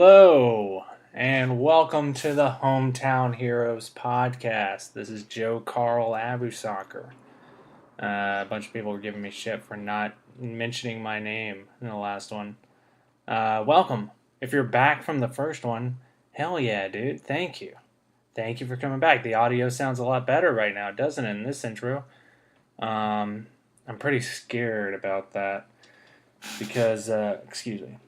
Hello, and welcome to the Hometown Heroes podcast. This is Joe Carl Abusakar. A bunch of people were giving me shit for not mentioning my name in the last one. Welcome. If you're back from the first one, hell yeah, dude. Thank you. Thank you for coming back. The audio sounds a lot better right now, doesn't it, in this intro? I'm pretty scared about that because, excuse me.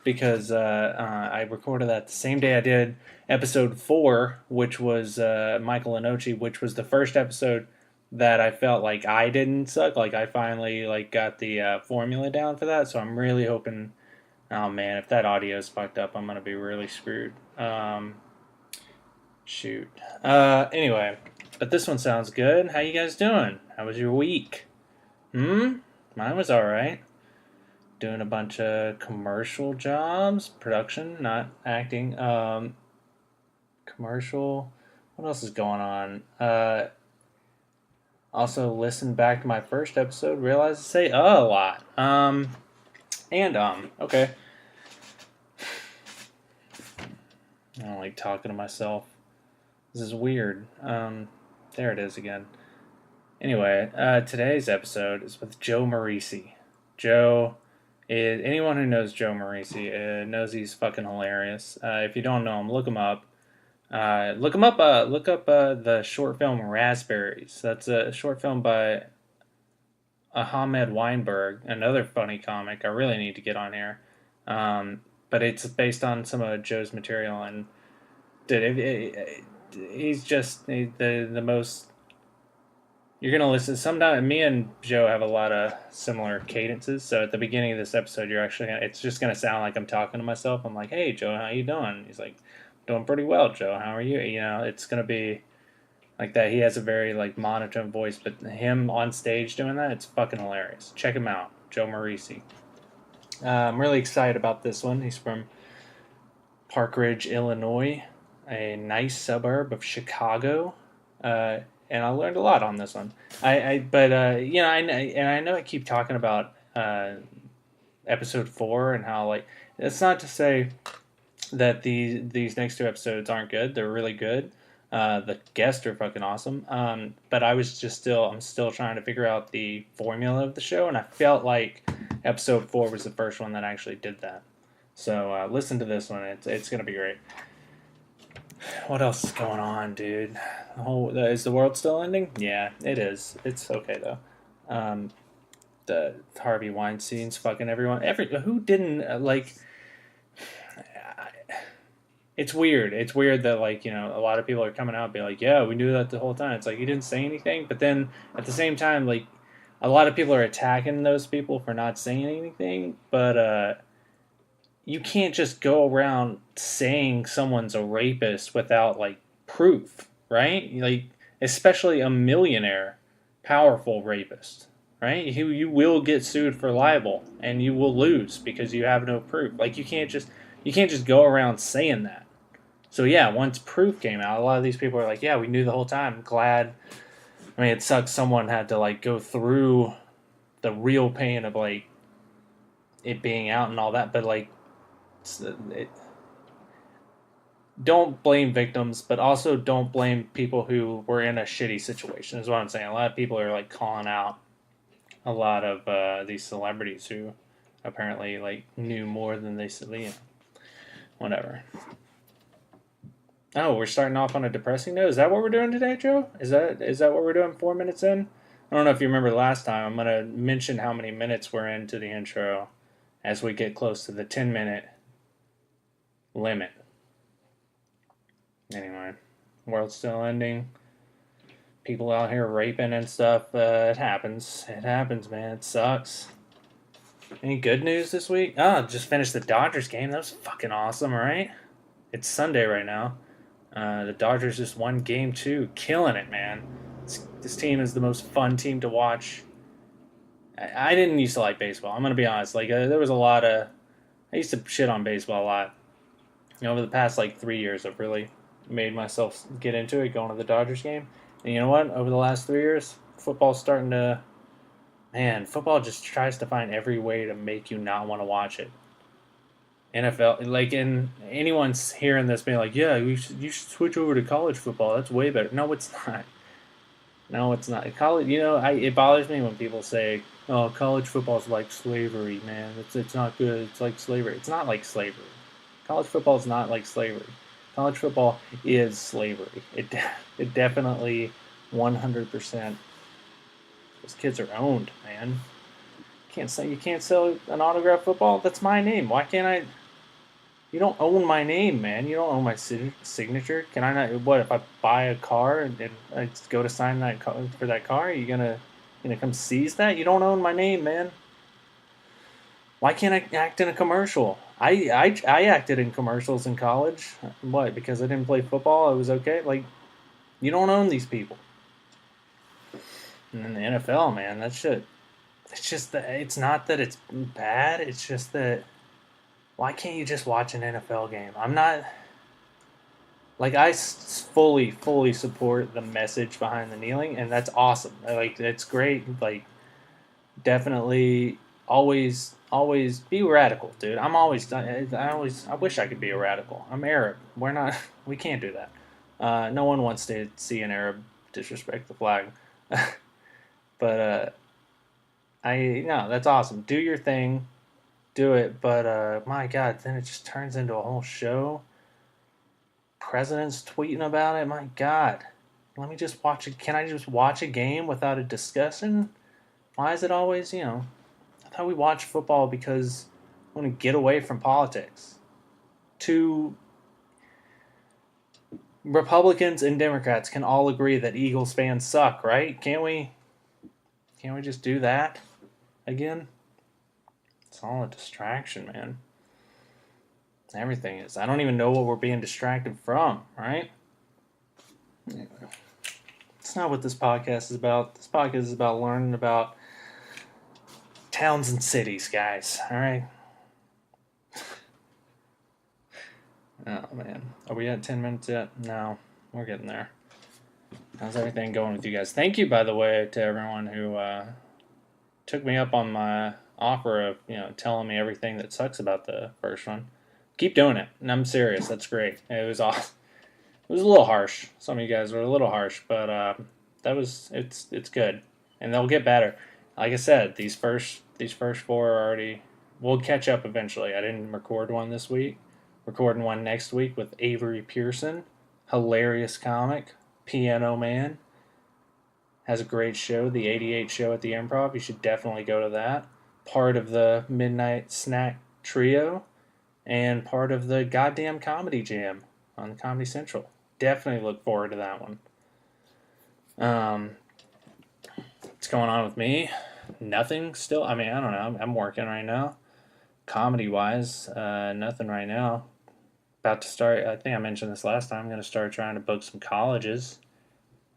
Because I recorded that the same day I did episode 4, which was Michael Inochi, which was the first episode that I felt like I didn't suck. Like I finally got the formula down for that. So I'm really hoping. Oh man, if that audio is fucked up, I'm gonna be really screwed. Shoot. Anyway, but this one sounds good. How you guys doing? How was your week? Mine was all right. Doing a bunch of commercial jobs, production, not acting. Commercial. What else is going on? Also, listened back to my first episode, realized to say a lot. Okay. I don't like talking to myself. This is weird. There it is again. Anyway, today's episode is with Joe Marrese. Joe is anyone who knows Joe Marrese knows he's fucking hilarious. If you don't know him, look him up. Look up the short film Raspberries. That's a short film by Ahmed Weinberg, another funny comic. I really need to get on here. But it's based on some of Joe's material, and he's just the most. You're gonna listen. Sometimes me and Joe have a lot of similar cadences. So at the beginning of this episode, it's just gonna sound like I'm talking to myself. I'm like, "Hey, Joe, how you doing?" He's like, "Doing pretty well, Joe. How are you?" You know, it's gonna be like that. He has a very monotone voice, but him on stage doing that, it's fucking hilarious. Check him out, Joe Marrese. I'm really excited about this one. He's from Park Ridge, Illinois, a nice suburb of Chicago. And I learned a lot on this one. I know I keep talking about episode 4 and how it's not to say that these next 2 episodes aren't good. They're really good. The guests are fucking awesome. But I'm still trying to figure out the formula of the show, and I felt like episode 4 was the first one that actually did that. So listen to this one. It's gonna be great. What else is going on, dude? Is the world still ending? Yeah, it is. It's okay though. The Harvey Weinstein's fucking everyone. Who didn't It's weird. It's weird that a lot of people are coming out and be like, yeah, we knew that the whole time. It's like you didn't say anything, but then at the same time, a lot of people are attacking those people for not saying anything, but you can't just go around saying someone's a rapist without proof, right? Especially a millionaire, powerful rapist, right? You will get sued for libel, and you will lose because you have no proof. You can't just go around saying that. So yeah, once proof came out, a lot of these people are like, yeah, we knew the whole time. Glad. I mean, it sucks someone had to go through the real pain of it being out and all that, but don't blame victims, but also don't blame people who were in a shitty situation, is what I'm saying. A lot of people are calling out a lot of these celebrities who apparently knew more than they said, whatever. Oh, we're starting off on a depressing note. Is that what we're doing today, Joe? Is that what we're doing 4 minutes in? I don't know if you remember last time. I'm going to mention how many minutes we're into the intro as we get close to the 10-minute limit. Anyway, world's still ending. People out here raping and stuff. It happens. It happens, man. It sucks. Any good news this week? Just finished the Dodgers game. That was fucking awesome, right? It's Sunday right now. The Dodgers just won game 2. Killing it, man. This team is the most fun team to watch. I didn't used to like baseball. I'm going to be honest. There was a lot of... I used to shit on baseball a lot. Over the past 3 years, I've really made myself get into it, going to the Dodgers game. And you know what? Over the last 3 years, football's starting to... Man, football just tries to find every way to make you not want to watch it. NFL, like, in anyone's hearing this being like, yeah, you should switch over to college football. That's way better. No, it's not. No, it's not. College, it bothers me when people say, "Oh, college football's like slavery, man. It's not good. It's like slavery." It's not like slavery. College football is not like slavery. College football is slavery. It definitely 100%. Those kids are owned, man. You can't sell an autographed football. That's my name. Why can't I? You don't own my name, man. You don't own my signature. Can I not? What if I buy a car and I just go to sign that car for that car? Are you gonna come seize that? You don't own my name, man. Why can't I act in a commercial? I acted in commercials in college. What? Because I didn't play football, I was okay. Like, you don't own these people. And then the NFL, man, that shit. It's just that it's not that it's bad. It's just that why can't you just watch an NFL game? I'm not like fully support the message behind the kneeling, and that's awesome. Like, it's great. Like, definitely always be radical, dude. I wish I could be a radical. I'm Arab. We're not. We can't do that. No one wants to see an Arab disrespect the flag. But no, that's awesome. Do your thing, do it. But my God, then it just turns into a whole show. President's tweeting about it. My God, let me just watch it. Can I just watch a game without a discussion? Why is it always, I thought we watched football because we want to get away from politics. Two Republicans and Democrats can all agree that Eagles fans suck, right? Can't we? Can't we just do that again? It's all a distraction, man. Everything is. I don't even know what we're being distracted from, right? Anyway, it's not what this podcast is about. This podcast is about learning about towns and cities, guys. All right. Oh man, are we at 10 minutes yet? No, we're getting there. How's everything going with you guys? Thank you, by the way, to everyone who took me up on my offer of telling me everything that sucks about the first one. Keep doing it, and I'm serious. That's great. It was awesome. It was a little harsh. Some of you guys were a little harsh, but it's good, and they'll get better. Like I said, these first four are already. We'll catch up eventually. I didn't record one this week. Recording one next week with Avery Pearson, hilarious comic, piano man. Has a great show, the 88 show at the Improv. You should definitely go to that. Part of the Midnight Snack Trio, and part of the Goddamn Comedy Jam on Comedy Central. Definitely look forward to that one. What's going on with me? Nothing still. I mean, I don't know. I'm working right now. Comedy-wise, nothing right now. About to start, I think I mentioned this last time, I'm going to start trying to book some colleges.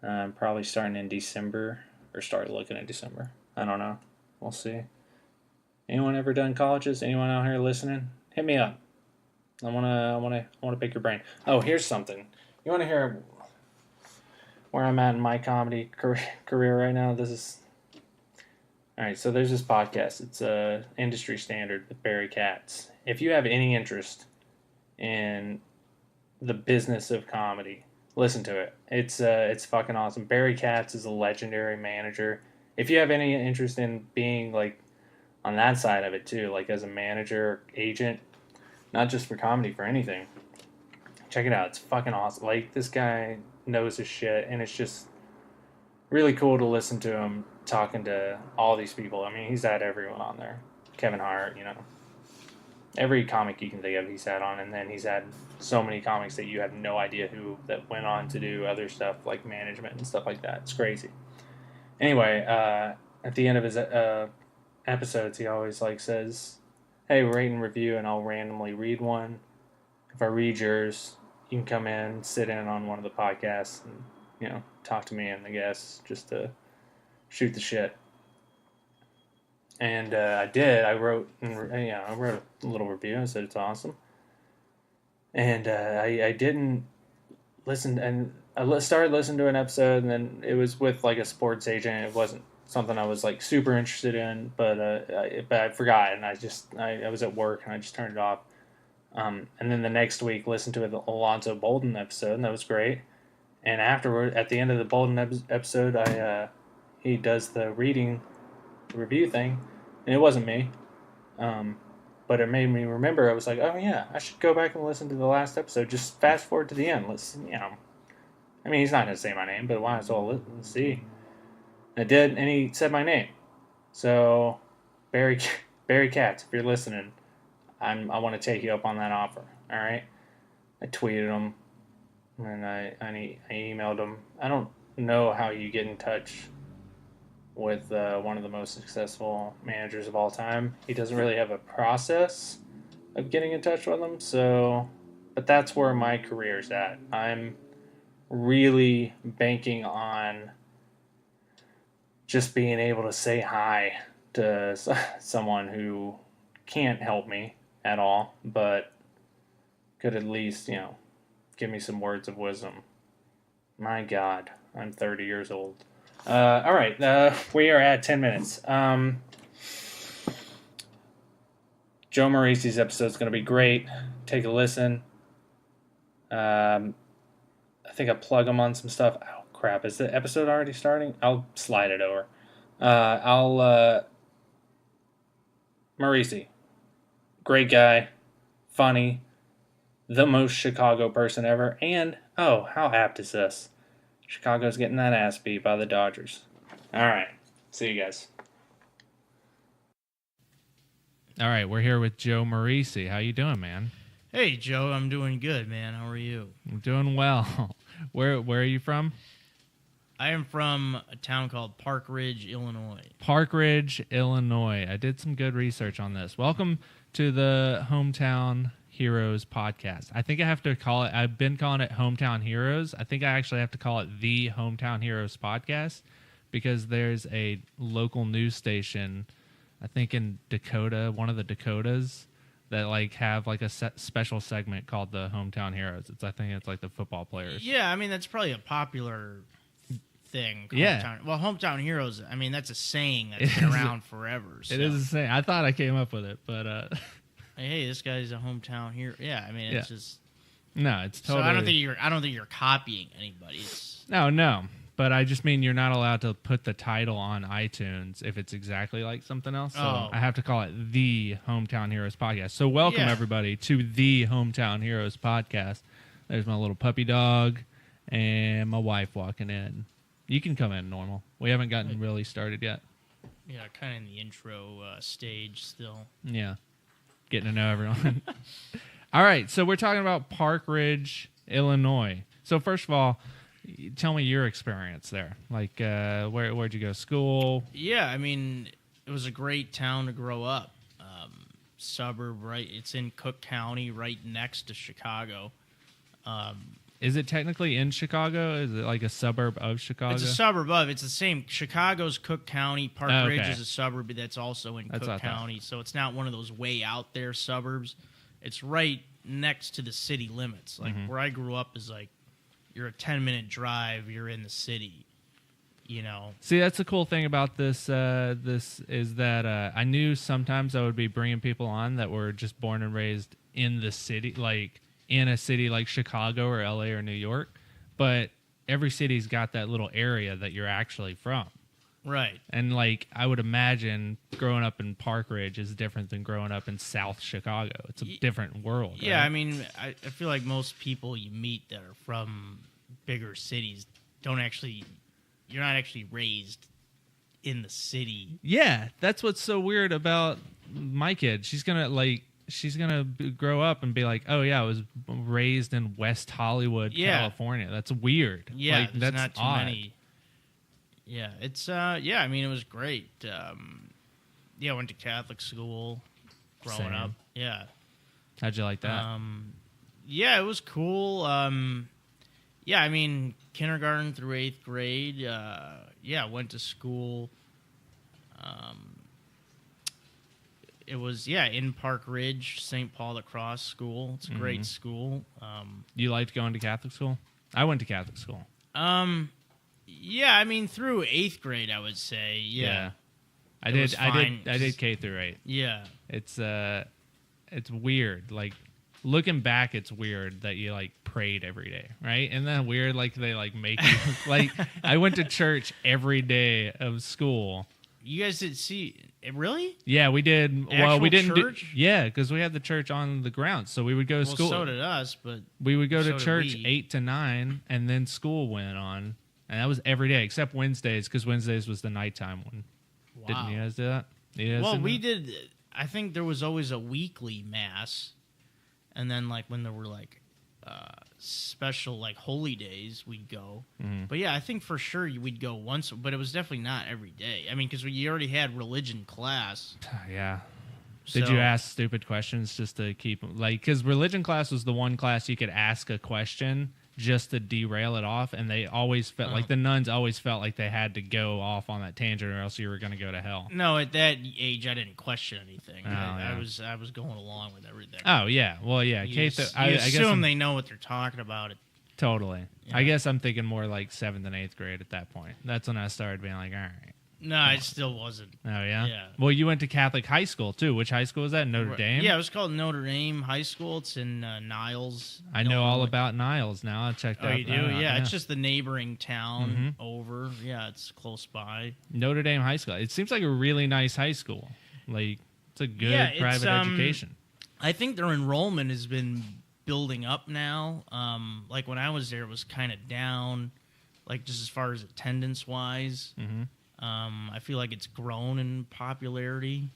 Probably starting in December, or start looking at December. I don't know. We'll see. Anyone ever done colleges? Anyone out here listening? Hit me up. I wanna pick your brain. Oh, here's something. You want to hear where I'm at in my comedy career right now? This is all right. So there's this podcast. It's a industry standard with Barry Katz. If you have any interest in the business of comedy, listen to it. It's fucking awesome. Barry Katz is a legendary manager. If you have any interest in being like on that side of it too, like as a manager, agent, not just for comedy, for anything, check it out. It's fucking awesome. Like, this guy knows his shit, and it's just really cool to listen to him talking to all these people. I mean, he's had everyone on there. Kevin Hart, every comic you can think of he's had on, and then he's had so many comics that you have no idea who that went on to do other stuff like management and stuff like that. It's crazy. Anyway, at the end of his episodes, he always says, "Hey, rate and review," and I'll randomly read one. If I read yours, you can come in, sit in on one of the podcasts, and talk to me and the guests just to shoot the shit. And I did. I wrote a little review. I said it's awesome. And I didn't listen, and I started listening to an episode, and then it was with a sports agent. It wasn't something I was super interested in, but I forgot, and I was at work, and I just turned it off. And then the next week, listened to the Alonzo Bolden episode, and that was great. And afterward, at the end of the Bolden episode, he does the reading review thing, and it wasn't me. But it made me remember. I was like, oh yeah, I should go back and listen to the last episode. Just fast forward to the end. I mean, he's not gonna say my name, but why as well let's see. And it did, and he said my name. So, Barry Katz, if you're listening, I want to take you up on that offer. All right. I tweeted him, and I emailed him. I don't know how you get in touch with one of the most successful managers of all time. He doesn't really have a process of getting in touch with them. So, but that's where my career's at. I'm really banking on just being able to say hi to someone who can't help me at all, but could at least, give me some words of wisdom. My God, I'm 30 years old. All right, we are at 10 minutes. Joe Marrese's episode is going to be great. Take a listen. I think I plug him on some stuff. Oh, crap. Is the episode already starting? I'll slide it over. Marrese. Great guy. Funny. The most Chicago person ever. And, oh, how apt is this? Chicago's getting that ass beat by the Dodgers. All right. See you guys. All right, we're here with Joe Marrese. How you doing, man? Hey, Joe. I'm doing good, man. How are you? I'm doing well. Where are you from? I am from a town called Park Ridge, Illinois. Park Ridge, Illinois. I did some good research on this. Welcome to the Hometown Heroes podcast. I think I have to call it, I've been calling it Hometown Heroes. I think I actually have to call it the Hometown Heroes podcast because there's a local news station, I think in Dakota, one of the Dakotas, that like have like a special segment called the Hometown Heroes. I think it's like the football players. Yeah, I mean, that's probably a popular thing. Yeah. Well, Hometown Heroes, I mean, that's a saying that's been around forever. So. It is a saying. I thought I came up with it, but... hey, this guy's a hometown hero. Yeah, I mean, it's just... No, it's totally... So I don't think you're copying anybody. No. But I just mean you're not allowed to put the title on iTunes if it's exactly like something else. So I have to call it the Hometown Heroes podcast. So welcome, everybody, to the Hometown Heroes podcast. There's my little puppy dog and my wife walking in. You can come in normal. We haven't gotten really started yet. Yeah, kind of in the intro stage still. Yeah, getting to know everyone. All right, so we're talking about Park Ridge, Illinois. So first of all, tell me your experience there. Like, where'd you go to school? Yeah, I mean, it was a great town to grow up. Suburb, right? It's in Cook County, right next to Chicago. Is it technically in Chicago? Is it like a suburb of Chicago? It's a suburb of. It's the same. Chicago's Cook County. Park Ridge is a suburb that's also in Cook County. So it's not one of those way out there suburbs. It's right next to the city limits. Like where I grew up is like you're a 10-minute drive. You're in the city. You know. See, that's the cool thing about this. This is that I knew sometimes I would be bringing people on that were just born and raised in the city, like in a city like Chicago or LA or New York, but every city's got that little area that you're actually from. Right. And like I would imagine growing up in Park Ridge is different than growing up in South Chicago. It's a different world. Yeah, right? I mean, I feel like most people you meet that are from bigger cities you're not actually raised in the city. Yeah, that's what's so weird about my kid. She's gonna grow up and be like, oh yeah, I was raised in West Hollywood, California. That's weird. Yeah, like, that's not too odd. many. Yeah, it's I mean, it was great. I went to Catholic school growing up. Yeah. How'd you like that? Yeah, it was cool. Yeah, I mean, kindergarten through 8th grade. Went to school. It was, in Park Ridge, St. Paul the Cross School. It's a great school. You liked going to Catholic school? I went to Catholic school. Yeah, I mean, through 8th grade, I would say, yeah. I did K through 8. Yeah. It's weird. Like, looking back, it's weird that you like prayed every day, right? Isn't that weird? Like they like make you like I went to church every day of school. You guys did see really? Yeah, we did. Actual we didn't. Church? Yeah, because we had the church on the grounds, so we would go to school. So did us, but we would go so to did church we. 8 to 9, and then school went on, and that was every day except Wednesdays, because Wednesdays was the nighttime one. Wow. Didn't you guys do that? Well, we did. I think there was always a weekly mass, and then like when there were like special like holy days, we'd go. Mm-hmm. But yeah, I think for sure we'd go once, but it was definitely not every day. I mean, because you already had religion class. Yeah. Did you ask stupid questions just to keep like? Because religion class was the one class you could ask a question just to derail it off, and they always felt like the nuns always felt like they had to go off on that tangent, or else you were going to go to hell. No, at that age, I didn't question anything. Oh, I yeah. was going along with everything. Oh yeah, well yeah. You I assume guess they know what they're talking about. totally. Yeah. I guess I'm thinking more like 7th and 8th grade at that point. That's when I started being like, all right. No, it still wasn't. Oh yeah. Yeah. Well, you went to Catholic high school too. Which high school was that? Notre Dame. Yeah, it was called Notre Dame High School. It's in Niles. I know all Illinois. about Niles now. I checked Oh, out. you do? Yeah, it's just the neighboring town over. Yeah, it's close by. Notre Dame High School. It seems like a really nice high school. Like it's a good private education. I think their enrollment has been building up now. Like when I was there, it was kind of down, like just as far as attendance wise. Mm-hmm. I feel like it's grown in popularity.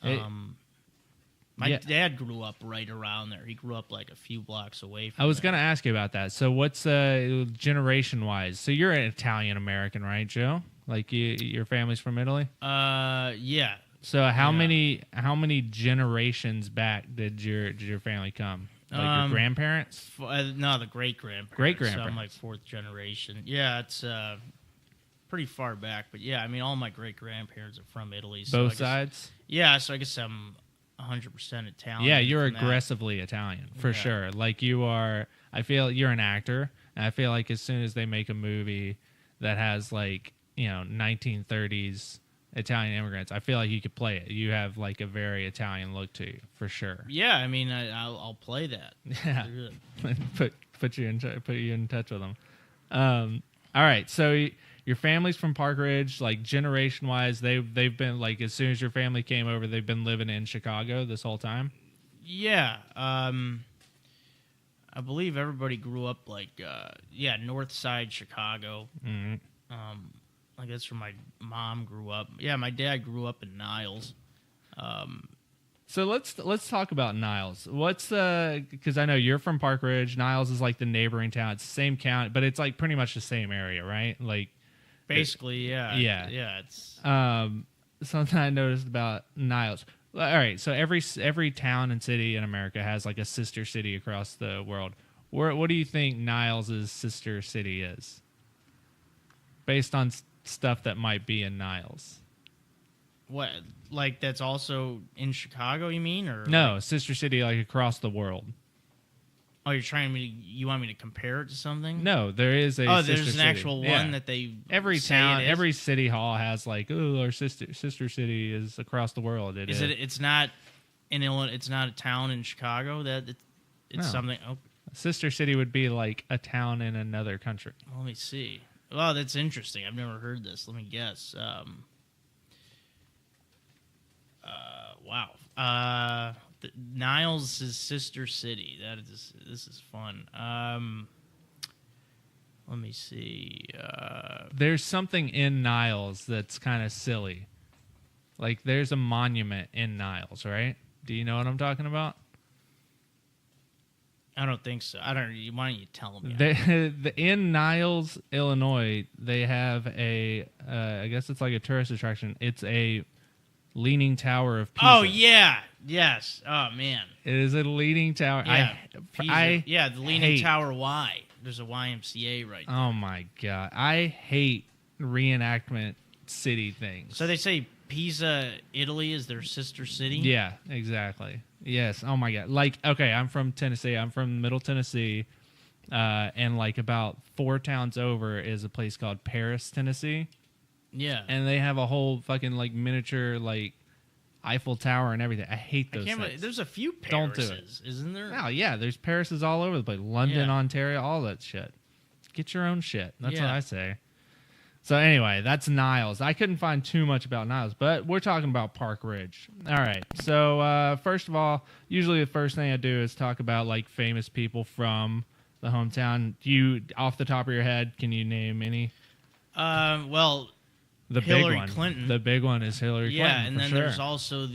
My dad grew up right around there. He grew up like a few blocks away from I was there. going to ask you about that. So what's generation wise? So you're an Italian American, right, Joe? Like your family's from Italy? Yeah. So how many generations back did your family come? Like your grandparents? No, the great-grandparents. Great-grandparents. So I'm like 4th generation. Yeah, it's pretty far back. But yeah, I mean, all my great-grandparents are from Italy. So Both sides? Yeah, so I guess I'm 100% Italian. Yeah, you're from that. aggressively Italian, for sure. Like you are, I feel you're an actor. And I feel like as soon as they make a movie that has like, 1930s Italian immigrants, I feel like you could play it. You have like a very Italian look to you, for sure. Yeah, I mean, I'll play that. Yeah, put you in touch with them. All right, so your family's from Park Ridge. Like generation wise, they've been like as soon as your family came over, they've been living in Chicago this whole time. Yeah, I believe everybody grew up like North Side Chicago. Mm-hmm. I guess where my mom grew up. Yeah, my dad grew up in Niles. So let's talk about Niles. What's because I know you're from Park Ridge. Niles is like the neighboring town. It's the same county, but it's like pretty much the same area, right? Like basically, yeah. It's something I noticed about Niles. All right, so every town and city in America has like a sister city across the world. What do you think Niles' sister city is? Based on stuff that might be in Niles. What, like that's also in Chicago, you mean? Or no, like, sister city like across the world. Oh, you want me to compare it to something? No, there is a there's sister an city. actual one that they every say town, it is? every city hall has like, oh, our sister city is across the world. Is it? It's not in Illinois. It's not a town in Chicago. It's No. something. Oh, Sister city would be like a town in another country. let me see. Well, that's interesting. I've never heard this. Let me guess. Wow. Niles' sister city. This is fun. Let me see. There's something in Niles that's kind of silly. Like there's a monument in Niles, right? Do you know what I'm talking about? I don't think so. I don't. Why don't you tell me? In Niles, Illinois, they have a. I guess it's like a tourist attraction. It's a Leaning Tower of Pisa. Oh yeah, yes. Oh man, it is a Leaning Tower. Yeah, the Leaning hate, Tower Y. There's a YMCA right there. Oh my god, I hate reenactment city things. So they say Pisa, Italy, is their sister city. Yeah, exactly. Yes. Oh my god. Like, okay, I'm from Tennessee. I'm from Middle Tennessee, and like about 4 towns over is a place called Paris, Tennessee. Yeah. And they have a whole fucking like miniature like Eiffel Tower and everything. I hate those things. There's a few Parises, Don't do it. Isn't there? Oh, yeah, there's Parises all over the place. London, Ontario, all that shit. Get your own shit. That's what I say. So anyway, that's Niles. I couldn't find too much about Niles, but we're talking about Park Ridge. All right. So first of all, usually the first thing I do is talk about like famous people from the hometown. Off the top of your head, can you name any? Well, the Hillary big one. Clinton. The big one is Hillary Clinton. Yeah, and then there's also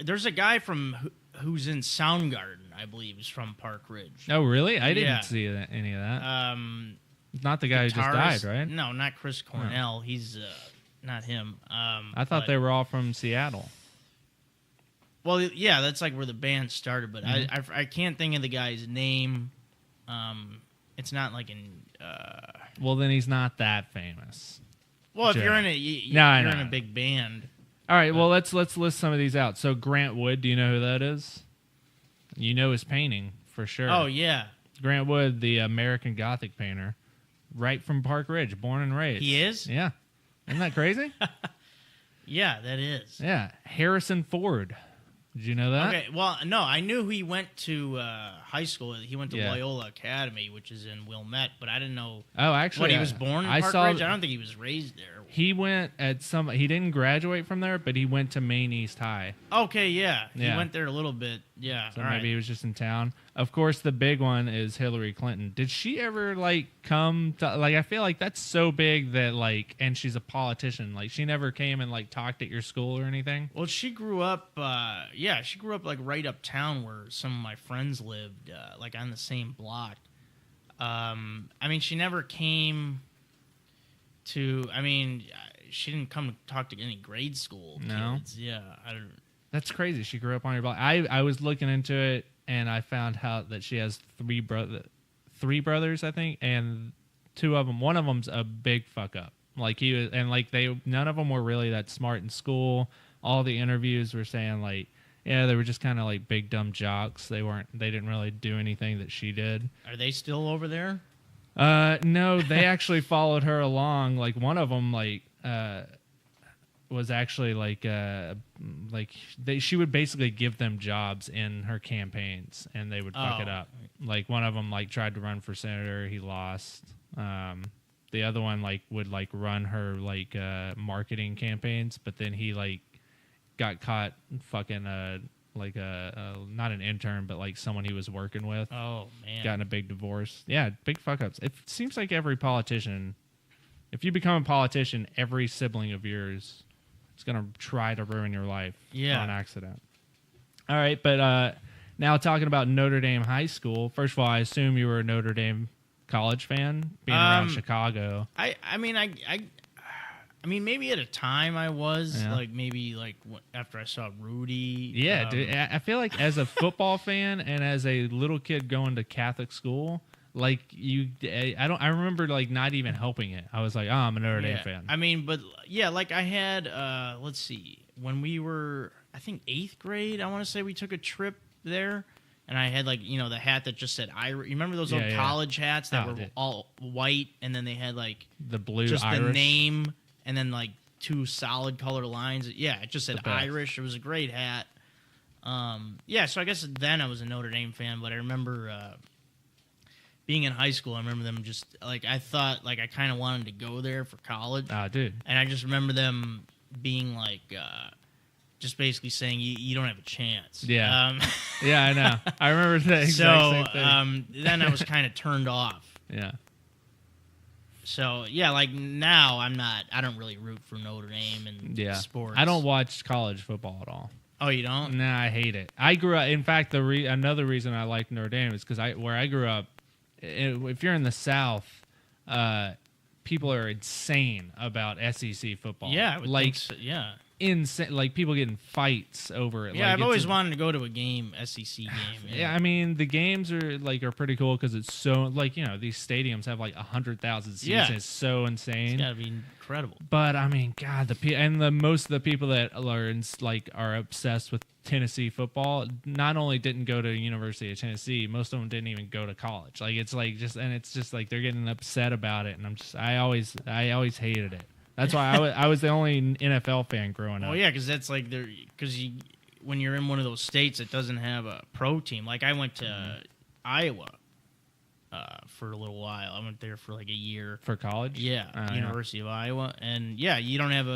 there's a guy who's in Soundgarden, I believe, is from Park Ridge. Oh, really? I didn't see any of that. Not the guy who just died, right? No, not Chris Cornell. He's not him. I thought they were all from Seattle. Well, yeah, that's like where the band started, but I can't think of the guy's name. It's not like in. Well, then he's not that famous. Well, if you're in you're in a big band. All right. Well, let's list some of these out. So Grant Wood, do you know who that is? You know his painting for sure. Oh yeah, Grant Wood, the American Gothic painter. Right from Park Ridge, born and raised. He is? Yeah. Isn't that crazy? Yeah, that is. Yeah. Harrison Ford. Did you know that? Okay, well, no, I knew he went to high school. He went to Loyola Academy, which is in Wilmette, but I didn't know he was born in Park Ridge. I don't think he was raised there. He went he didn't graduate from there, but he went to Maine East High. Okay, yeah. He went there a little bit. Yeah. So maybe he was just in town. Of course, the big one is Hillary Clinton. Did she ever come to I feel like that's so big that and she's a politician. She never came and talked at your school or anything? Well, she grew up she grew up right uptown where some of my friends lived, on the same block. I mean, she never came to she didn't come to talk to any grade school kids. Yeah, I don't. That's crazy. She grew up on your block. I was looking into it and I found out that she has three brothers, I think, and one of them's a big fuck up. He was, and none of them were really that smart in school. All the interviews were saying they were just kind of big dumb jocks. They didn't really do anything that she did. Are they still over there? No, they actually followed her along. One of them was actually she would basically give them jobs in her campaigns and they would fuck it up. One of them tried to run for senator, he lost. The other one would run her marketing campaigns, but then he got caught fucking not an intern, but someone he was working with. Oh man, got in a big divorce. Yeah, big fuck ups. It seems like every politician, if you become a politician, every sibling of yours is gonna try to ruin your life on accident. All right, but now talking about Notre Dame High School. First of all, I assume you were a Notre Dame college fan, being around Chicago. I mean, maybe at a time I was maybe after I saw Rudy. Yeah, dude, I feel like as a football fan and as a little kid going to Catholic school, I remember not even helping it. I was I'm a Notre Dame fan. I mean, but I had let's see, when we were I think 8th grade, I want to say we took a trip there. And I had the hat that just said Irish. You remember those old college hats that were all white, and then they had the blue just Irish. The name. And then two solid color lines. Yeah, it just said Irish. It was a great hat. So I guess then I was a Notre Dame fan, but I remember being in high school. I remember them just I thought I kind of wanted to go there for college. Ah, dude. And I just remember them being just basically saying you don't have a chance. Yeah. Yeah, I know. I remember the exact same thing. Then I was kind of turned off. Yeah. So now I don't really root for Notre Dame and sports. I don't watch college football at all. Oh, you don't? Nah, I hate it. I grew up. In fact, another reason I like Notre Dame is because where I grew up, if you're in the South, people are insane about SEC football. Yeah, yeah. Insane, people get in fights over it. Yeah, I've always wanted to go to a SEC game. Yeah, I mean the games are pretty cool because it's so these stadiums have 100,000 seats. Yeah. It's so insane. It's gotta be incredible. But I mean, God, most of the people that are obsessed with Tennessee football not only didn't go to University of Tennessee, most of them didn't even go to college. It's just they're getting upset about it, and I always hated it. That's why I was the only NFL fan growing up. Oh yeah, because that's like when you're in one of those states that doesn't have a pro team. Like I went to Iowa for a little while. I went there for like a year For college? Yeah, University of Iowa, and yeah, you don't have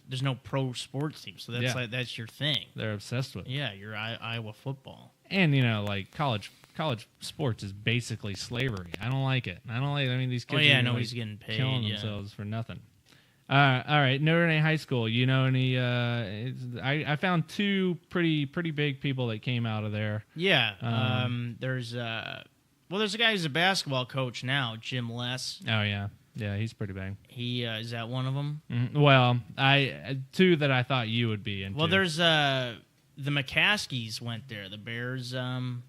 there's no pro sports team, so that's that's your thing. They're obsessed with it. Yeah, your Iowa football. And like college sports is basically slavery. I don't like it. I mean, these kids. Oh yeah, are nobody's getting paid. Killing themselves for nothing. All right, Notre Dame High School. You know any? I found two pretty big people that came out of there. Yeah. There's there's a guy who's a basketball coach now, Jim Less. Oh yeah, he's pretty big. He is that one of them? Mm-hmm. Well, two that I thought you would be into. Well, there's the McCaskies went there. The Bears. The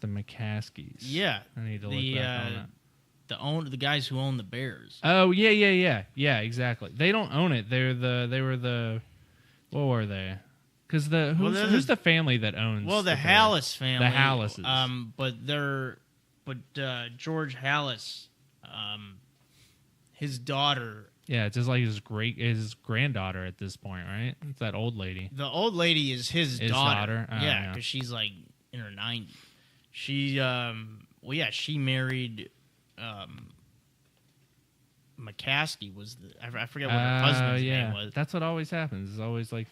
McCaskies. Yeah. I need to look back on that. The guys who own the Bears. Oh yeah, exactly. They don't own it. They were the what were they? Because who's the family that owns? Well, the Hallis family. The Hallises. But George Hallis, his daughter. Yeah, it's just like his granddaughter at this point, right? It's that old lady. The old lady is his daughter. Oh, yeah, because she's like in her 90s. She she married McCaskey was I forget what her husband's name was. That's what always happens. It's always like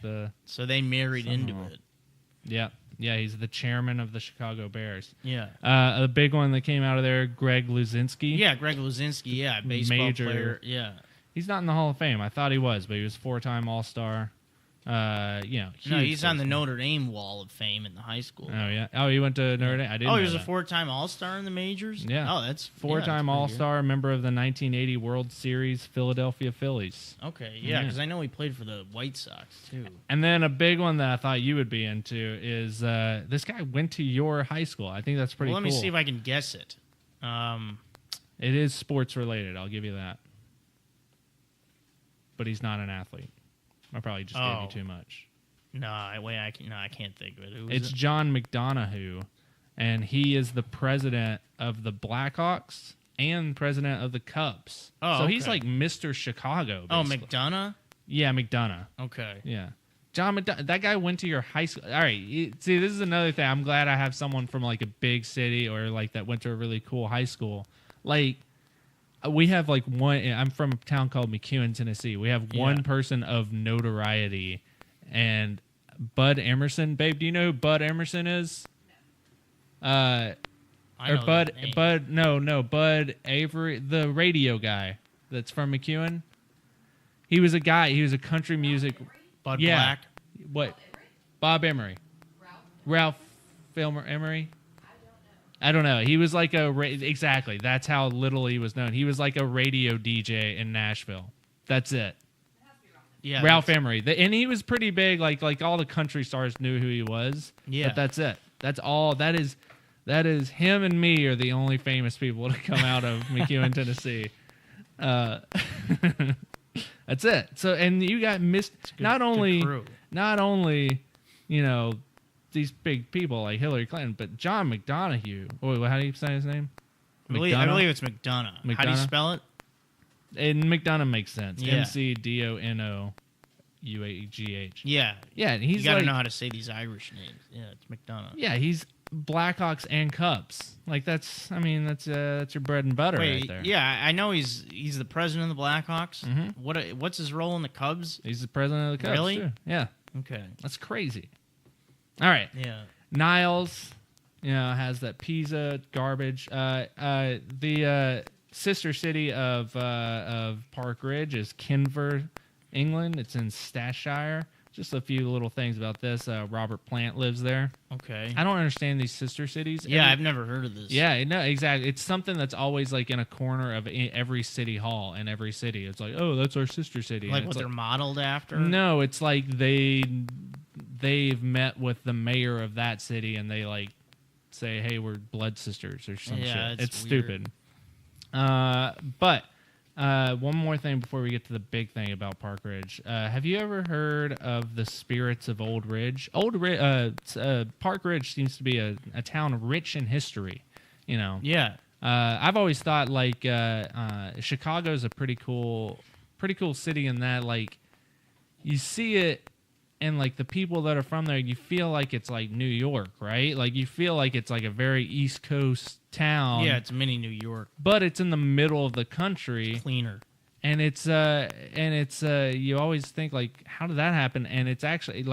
so they married into it. Yeah, he's the chairman of the Chicago Bears. Yeah, a big one that came out of there, Greg Luzinski. Yeah, Greg Luzinski. Yeah, baseball player. Yeah, he's not in the Hall of Fame. I thought he was, but he was 4-time All-Star. No, he's on the Notre Dame Wall of Fame in the high school. Oh yeah. Oh, he went to Notre Dame. I didn't. Oh, he was a 4-time All-Star in the majors. Yeah. Oh, that's 4-time All-Star, member of the 1980 World Series Philadelphia Phillies. Okay, yeah, because I know he played for the White Sox too. And then a big one that I thought you would be into is this guy went to your high school. I think that's pretty cool. Let me see if I can guess it. It is sports related. I'll give you that. But he's not an athlete. I probably just gave you too much. No, I can't think of it. It's John McDonough, and he is the president of the Blackhawks and president of the Cubs. Oh, so he's like Mr. Chicago. Basically. Oh, McDonough? Yeah, McDonough. Okay. Yeah. John McDonough, that guy went to your high school. All right. See, this is another thing. I'm glad I have someone from like a big city or like that went to a really cool high school. Like, we have like one. I'm from a town called McEwen, Tennessee. We have one person of notoriety, and Bud Emerson. Babe, do you know who Bud Emerson is? I know Bud Avery, the radio guy that's from McEwen. He was a guy. He was a country music. Bud Black. What? Bob Emery. Ralph Emery. I don't know. He was like exactly. That's how little he was known. He was like a radio DJ in Nashville. That's it. Yeah, Ralph Emery. And he was pretty big. Like all the country stars knew who he was. Yeah. But that's it. That's all. That is him and me are the only famous people to come out of McEwen, Tennessee. That's it. So and you got missed. Not only these big people like Hillary Clinton, but John McDonough. Wait, how do you say his name? I believe it's McDonough. How do you spell it? And McDonough makes sense. Yeah. McDonoughugh. Yeah. Yeah, and he's you gotta know how to say these Irish names. Yeah, it's McDonough. Yeah, he's Blackhawks and Cubs. Like that's your bread and butter right there. Yeah, I know he's the president of the Blackhawks. Mm-hmm. What's his role in the Cubs? He's the president of the Cubs. Really? Too. Yeah. Okay. That's crazy. All right. Yeah. Niles, has that pizza garbage. The sister city of Park Ridge is Kinver, England. It's in Stashire. Just a few little things about this. Robert Plant lives there. Okay. I don't understand these sister cities. Yeah, I've never heard of this. Yeah, no, exactly. It's something that's always like in a corner of every city hall in every city. It's like, oh, that's our sister city. Like what they're modeled after? No, it's like they've met with the mayor of that city and they like say, hey, we're blood sisters or some shit. It's weird. stupid. But one more thing before we get to the big thing about Park Ridge. Have you ever heard of the spirits of Old Ridge? Park Ridge seems to be a town rich in history. Yeah. I've always thought like Chicago's a pretty cool city in that like you see it and like the people that are from there, you feel like it's like New York, right? Like you feel like it's like a very East Coast town. Yeah, it's mini New York, but it's in the middle of the country. it's cleaner. And it's you always think like how did that happen? And it's actually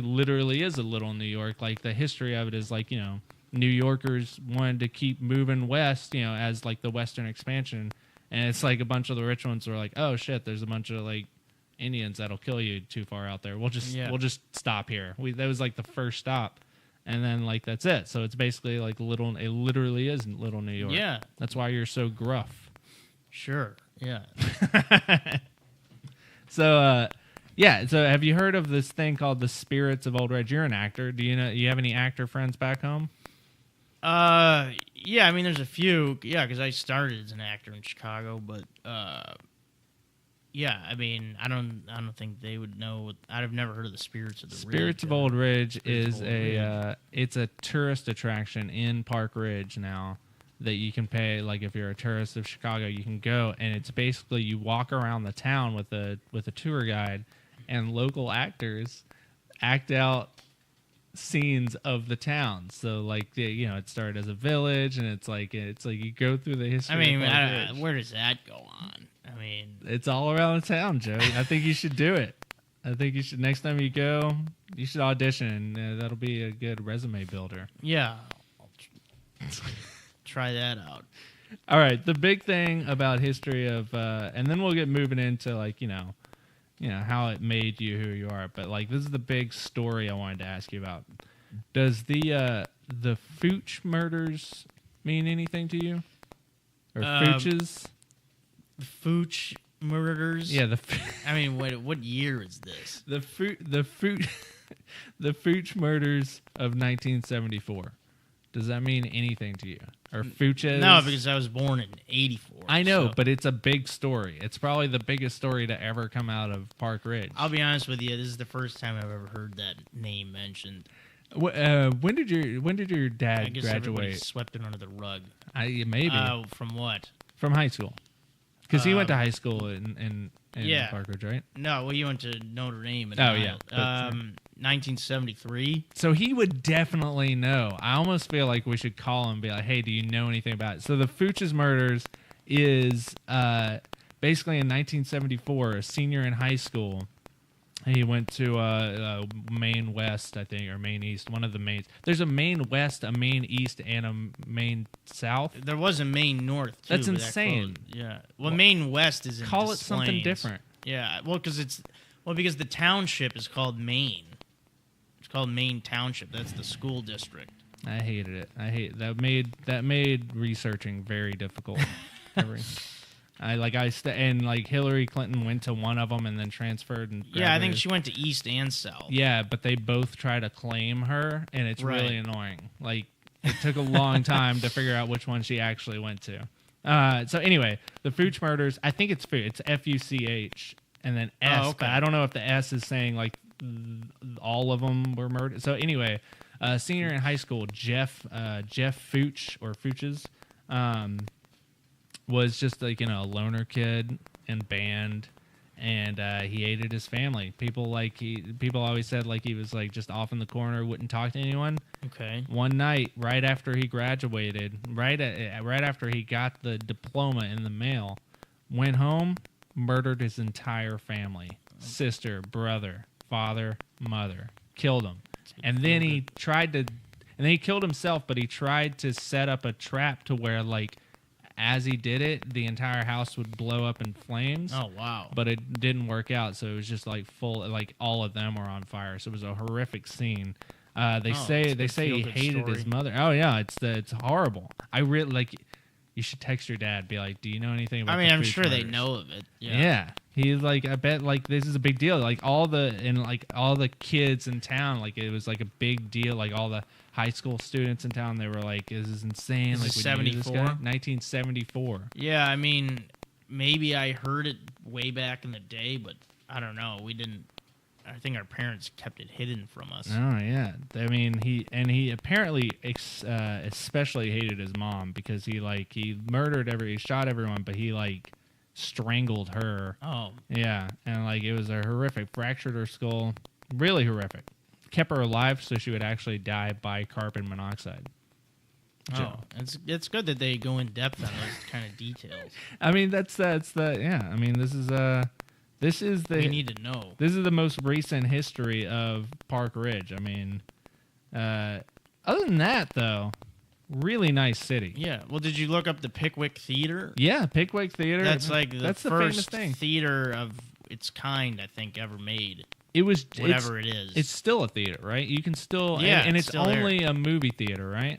literally is a little New York. Like the history of it is like, you know, New Yorkers wanted to keep moving west, you know, as like the Western expansion. And it's like a bunch of the rich ones were like, oh shit, there's a bunch of like Indians that'll kill you too far out there. We'll just stop here. That was like the first stop. And then like that's it. So it's basically like it literally is little New York. Yeah. That's why you're so gruff. Sure. Yeah. So so have you heard of this thing called the Spirits of Old Ridge? You're an actor. Do you have any actor friends back home? Yeah, I mean there's a few. Yeah, because I started as an actor in Chicago, but yeah, I mean I don't think they would know. I've never heard of the Spirits of the Spirits of Old Ridge is it's a tourist attraction in Park Ridge now that you can pay. Like if you're a tourist of Chicago, you can go, and it's basically you walk around the town with a tour guide, and local actors act out scenes of the town. So like you know, it started as a village, and it's like you go through the history. I mean, of Park Ridge. where does that go on? I mean, It's all around the town, Joey. I think you should do it. I think you should next time you go. You should audition. That'll be a good resume builder. yeah, I'll try that out. All right. The big thing about history of, and then we'll get moving into like you know how it made you who you are. But like this is the big story I wanted to ask you about. Does the Fooch murders mean anything to you? Or Fooches? The Fooch murders. Yeah. I mean, what year is this? The Fooch murders of 1974. Does that mean anything to you? Or Fooches? No, because I was born in '84. I know, so. but it's a big story. It's probably the biggest story to ever come out of Park Ridge. I'll be honest with you. This is the first time I've ever heard that name mentioned. When did your dad I guess everybody graduate? swept it under the rug. Maybe From what? from high school, because he went to high school in yeah. Park Ridge, right? No, well, he went to Notre Dame. Oh, yeah. 1973. So he would definitely know. I almost feel like we should call him and be like, hey, do you know anything about it? So the Fooch's murders is basically in 1974, a senior in high school. He went to Maine West, I think, or Maine East, one of the Maines. There's a Maine West, a Maine East, and a Maine South. There was a Maine North, too. That's insane. Yeah. Well, Maine West is in Call Des it something Plaines. different. Yeah. Well, because the township is called Maine. It's called Maine Township. That's the school district. I hated it. That made researching very difficult. Hillary Clinton went to one of them and then transferred and Yeah, I think she went to East and South. Yeah, but they both try to claim her, and it's Right. really annoying. Like it took a long time to figure out which one she actually went to. So anyway, the Fooch murders. I think it's Fuch and then S. Oh, okay. But I don't know if the S is saying like all of them were murdered. So anyway, senior in high school, Jeff Fooch or Fooches, was just like a loner kid in band, and he hated his family. People always said like he was like just off in the corner, wouldn't talk to anyone. Okay. One night, right after he graduated, right after he got the diploma in the mail, went home, murdered his entire family, sister, brother, father, mother, killed them, and then he killed himself. But he tried to set up a trap to where like, as he did it, the entire house would blow up in flames. Oh, wow. But it didn't work out, so it was just like full, like all of them were on fire. So it was a horrific scene. They say he hated his mother. Oh yeah, it's horrible. I really like. You should text your dad. Be like, do you know anything about? I mean, the I'm Fooch sure they murders? know of it. Yeah. He's like, I bet like this is a big deal. Like all the kids in town, like it was like a big deal. Like all the high school students in town, they were like, "This is insane." Is like it would you use this guy? 74? 1974. Yeah, I mean, maybe I heard it way back in the day, but I don't know. We didn't. I think our parents kept it hidden from us. Oh yeah, I mean he apparently especially hated his mom because he shot everyone, but he like strangled her. Oh yeah, and like it was a horrific, fractured her skull, really horrific. Kept her alive so she would actually die by carbon monoxide. Oh, it's good that they go in depth on those kind of details. I mean that's the yeah. I mean this is the we need to know. This is the most recent history of Park Ridge. I mean, other than that though, really nice city. Yeah. Well, did you look up the Pickwick Theater? Yeah, Pickwick Theater. That's like the famous first thing. theater of its kind I think ever made. It was whatever it is. It's still a theater, right? You can still and it's still only there. a movie theater, right?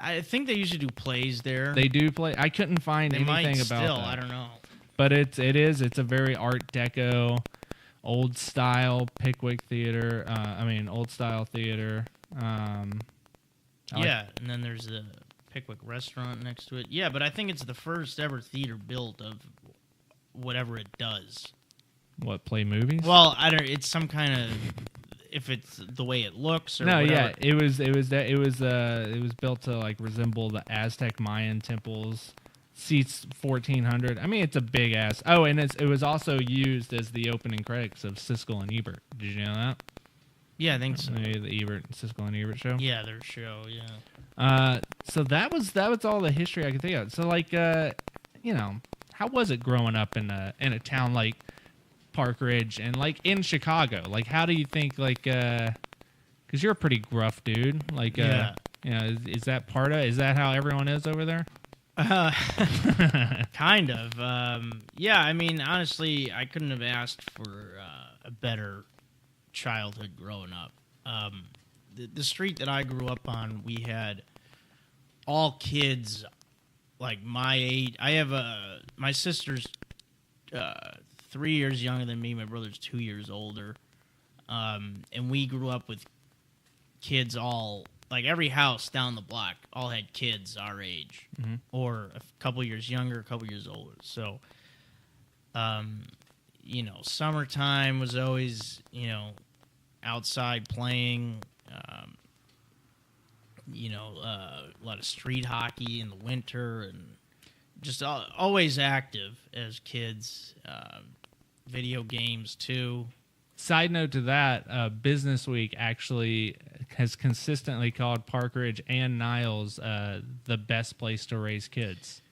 I think they usually do plays there. They do play. I couldn't find anything about still, that. I don't know. But it's a very Art Deco, old style Pickwick Theater. Old style theater. And then there's the Pickwick restaurant next to it. Yeah, but I think it's the first ever theater built of whatever it does. What, play movies? Well, I don't. It's some kind of. If it's the way it looks or no, whatever. yeah, it was built to like resemble the Aztec Mayan temples. Seats 1,400. I mean, it's a big ass. Oh, and it was also used as the opening credits of Siskel and Ebert. Did you know that? Yeah, I think so. The Siskel and Ebert show. Yeah, their show. Yeah. So that was all the history I could think of. So like, how was it growing up in a town like Park Ridge and like in Chicago? Like, how do you think like, because you're a pretty gruff dude. Like, yeah. Is that is that how everyone is over there? Kind of. Yeah, I mean, honestly, I couldn't have asked for a better childhood growing up. The street that I grew up on, we had all kids like my age. I have my sister's 3 years younger than me. My brother's 2 years older. And we grew up with kids all... Like, every house down the block all had kids our age. Mm-hmm. Or a couple years younger, a couple years older. So, summertime was always, outside playing. A lot of street hockey in the winter. And just always active as kids. Video games, too. Side note to that, Business Week actually has consistently called Park Ridge and Niles the best place to raise kids.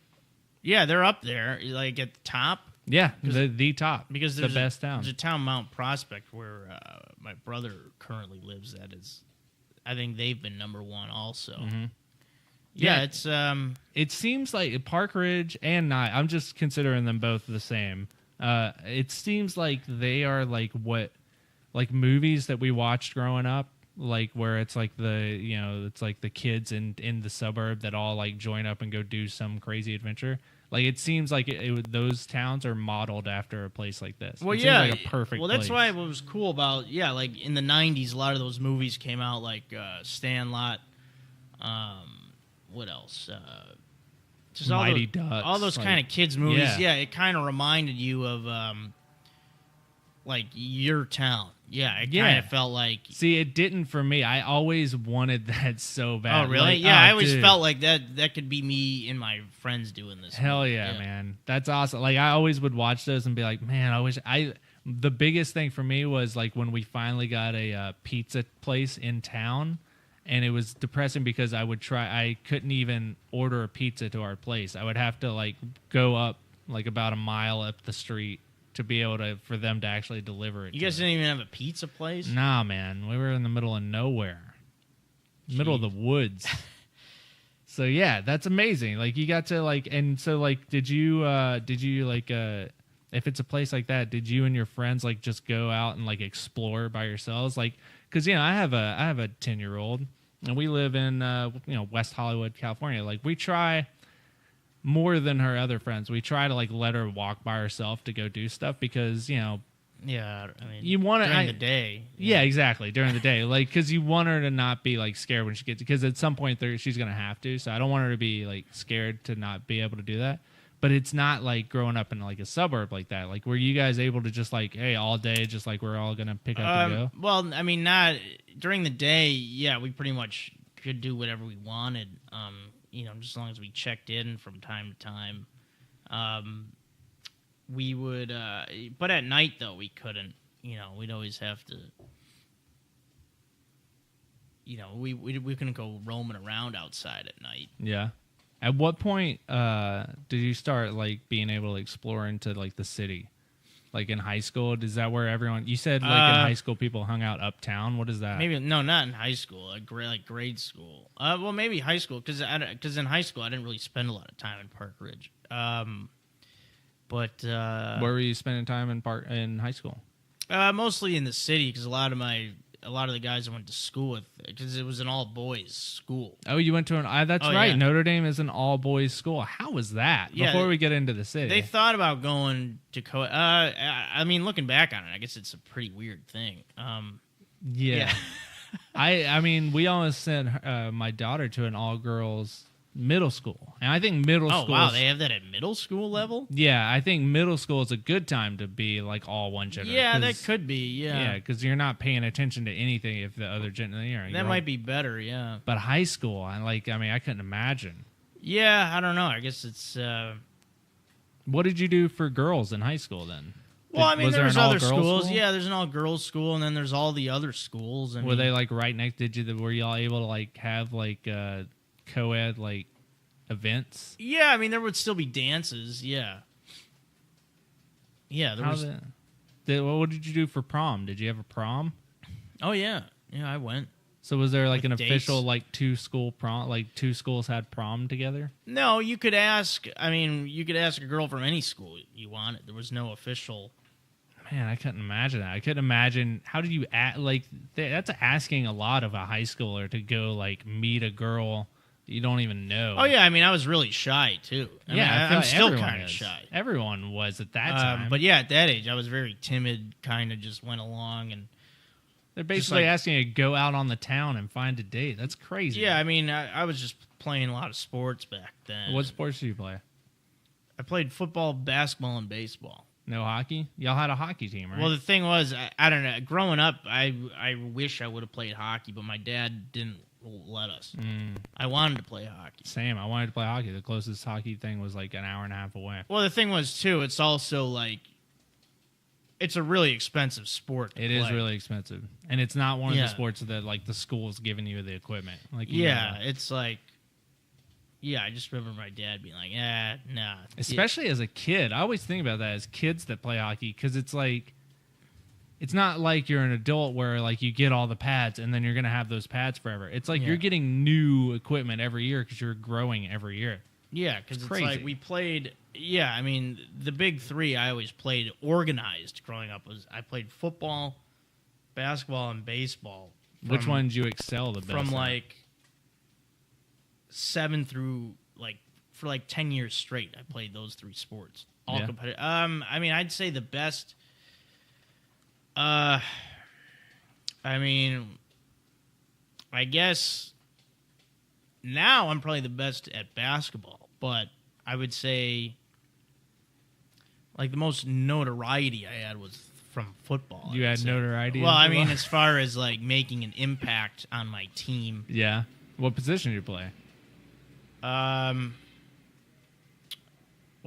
Yeah, they're up there, like at the top. Yeah, the top. Because there's the best town. There's a town, Mount Prospect, where my brother currently lives. That is, I think they've been number one also. Mm-hmm. Yeah, it's... It seems like Park Ridge and Niles, I'm just considering them both the same. It seems like they are like movies that we watched growing up, like where it's like it's like the kids in the suburb that all like join up and go do some crazy adventure. Like it seems like those towns are modeled after a place like this. Well, it yeah, seems like a perfect. Well, that's place. why what was cool about like in the '90s, a lot of those movies came out, like Stanlot. What else? Just Mighty Ducks, all those kind of kids movies. Yeah, it kind of reminded you of like your town. Yeah, it kind of felt like. See, it didn't for me. I always wanted that so bad. Oh, really? Like, yeah, I always felt like that could be me and my friends doing this. Hell yeah, man. That's awesome. Like, I always would watch those and be like, man, the biggest thing for me was like when we finally got a pizza place in town. And it was depressing because I couldn't even order a pizza to our place. I would have to like go up like about a mile up the street to be able for them to actually deliver it. You guys didn't even have a pizza place? Nah, man. We were in the middle of nowhere. Middle of the woods. So yeah, that's amazing. Like you got to like, and so like, did you like, if it's a place like that, did you and your friends like just go out and like explore by yourselves? Like, cause I have a 10-year-old and we live in, West Hollywood, California. Like we try more than her other friends. We try to like let her walk by herself to go do stuff because, Yeah, I mean, you want to during the day. Yeah, exactly. During the day. Like, cause you want her to not be like scared when she gets, because at some point she's going to have to. So I don't want her to be like scared to not be able to do that. But it's not like growing up in like a suburb like that. Like, were you guys able to just like, hey, all day, just like we're all gonna pick up and go? Well, I mean, not during the day. Yeah, we pretty much could do whatever we wanted. Just as long as we checked in from time to time. We would, but at night though we couldn't. We'd always have to. We couldn't go roaming around outside at night. Yeah. At what point did you start like being able to explore into like the city? Like in high school, is that where everyone? You said like in high school people hung out uptown. What is that? Maybe no, not in high school. Like grade school. Well, maybe high school because in high school I didn't really spend a lot of time in Park Ridge. But where were you spending time in high school? Mostly in the city because a lot of the guys I went to school with, because it was an all-boys school. Oh, you went to that's right. Yeah. Notre Dame is an all-boys school. How was that? Yeah, before we get into the city. They thought about going to I mean, looking back on it, I guess it's a pretty weird thing. Yeah. I mean, we almost sent my daughter to an all-girls middle school, and I think middle school. Oh wow, they have that at middle school level. Yeah, I think middle school is a good time to be like all one gender. Yeah, that could be. Yeah, because you're not paying attention to anything if the other gender. That might be better. Yeah, but high school, I couldn't imagine. Yeah, I don't know. I guess it's. What did you do for girls in high school then? Well, I mean, there's other schools. School? Yeah, there's an all-girls school, and then there's all the other schools. Were they like right next? Were y'all able to like have like co-ed like events? Yeah, I mean there would still be dances. Yeah, there was. What did you do for prom? Did you have a prom? Oh yeah, I went. So was there like an dates? Official like two schools had prom together? No, you could ask. I mean, you could ask a girl from any school you wanted. There was no official. Man, I couldn't imagine that. I couldn't imagine. How did you that's asking a lot of a high schooler to go like meet a girl you don't even know. Oh yeah, I mean I was really shy too. I'm still kind of shy. Everyone was at that time. But yeah, at that age I was very timid, kind of just went along, and they're basically asking you to go out on the town and find a date. That's crazy. Yeah, I mean I was just playing a lot of sports back then. What sports did you play? I played football, basketball, and baseball. No hockey? Y'all had a hockey team, right? Well, the thing was, I don't know. Growing up, I wish I would have played hockey, but my dad didn't let us. I wanted to play hockey. Same. I wanted to play hockey. The closest hockey thing was like an hour and a half away. Well, the thing was, too, it's also like, it's a really expensive sport to play. It is really expensive. And it's not one of the sports that like the school's giving you the equipment. Like it's like, I just remember my dad being like, nah. Especially as a kid. I always think about that as kids that play hockey, because it's like, it's not like you're an adult where like you get all the pads and then you're going to have those pads forever. It's like you're getting new equipment every year because you're growing every year. Yeah, because it's like we played, I mean, the big three I always played organized growing up was I played football, basketball, and baseball. Which one did you excel the best From at? like 7 through for 10 years straight, I played those three sports. All competitive. I mean, I'd say the best. I mean, I guess now I'm probably the best at basketball, but I would say like the most notoriety I had was from football. You had notoriety? Well, I mean, as far as like making an impact on my team. Yeah. What position did you play? Well,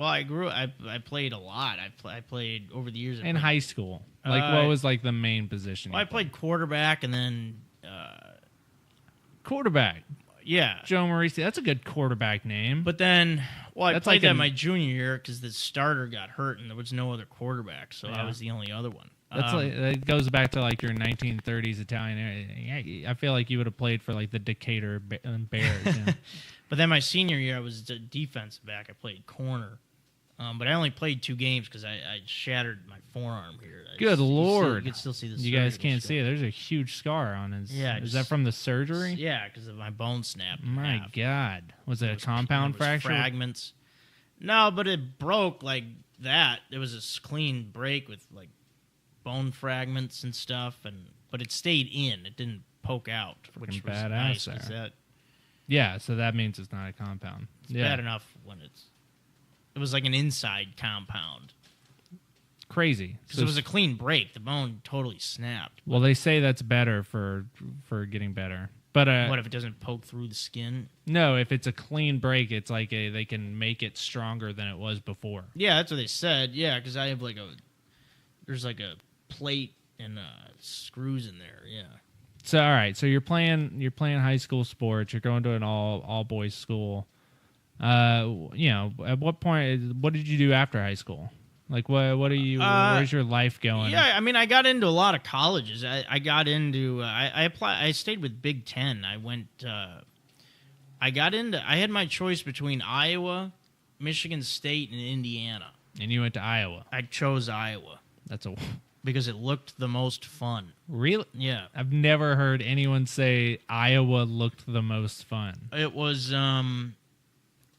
I played a lot. I played over the years. In high school. Like, what was like the main position? Well, I played quarterback and then quarterback. Yeah, Joe Marrese. That's a good quarterback name. But then, I played that my junior year because the starter got hurt and there was no other quarterback, so I was the only other one. That's that goes back to like your 1930s Italian. I feel like you would have played for like the Decatur Bears. Yeah. But then my senior year, I was a defensive back. I played corner. But I only played 2 games because I shattered my forearm here. Good Lord. You can still see the You guys can't see it. There's a huge scar on his. Yeah. Is that from the surgery? Yeah, because of my bone snapped. My God. Was it a compound fracture? Fragments. No, but it broke like that. It was a clean break with like bone fragments and stuff, but it stayed in. It didn't poke out, which was nice. Yeah, so that means it's not a compound. It's bad enough when it's... It was like an inside compound. Crazy. Because it was a clean break. The bone totally snapped. Well, they say that's better for getting better. But what if it doesn't poke through the skin? No, if it's a clean break, it's like they can make it stronger than it was before. Yeah, that's what they said. Yeah, because I have there's like a plate and screws in there. Yeah. So all right, so you're playing high school sports. You're going to an all boys school. At what point? What did you do after high school? Like what are you? Where's your life going? Yeah, I mean, I got into a lot of colleges. I got into I applied. I stayed with Big Ten. I went. I had my choice between Iowa, Michigan State, and Indiana. And you went to Iowa. I chose Iowa. Because it looked the most fun. Really? Yeah. I've never heard anyone say Iowa looked the most fun. It was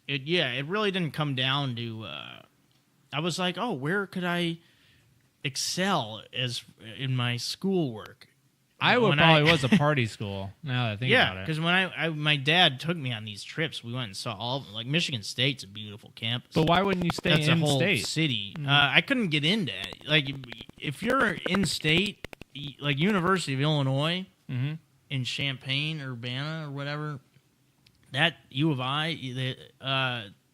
it really didn't come down to I was like, "Oh, where could I excel as in my schoolwork?" Iowa probably was a party school. Now that I think about it. Yeah, because when my dad took me on these trips, we went and saw all of them. Like Michigan State's a beautiful campus. But why wouldn't you stay That's in a whole state? city. I couldn't get into it. Like if you're in state, like University of Illinois in Champaign, Urbana, or whatever, that U of I,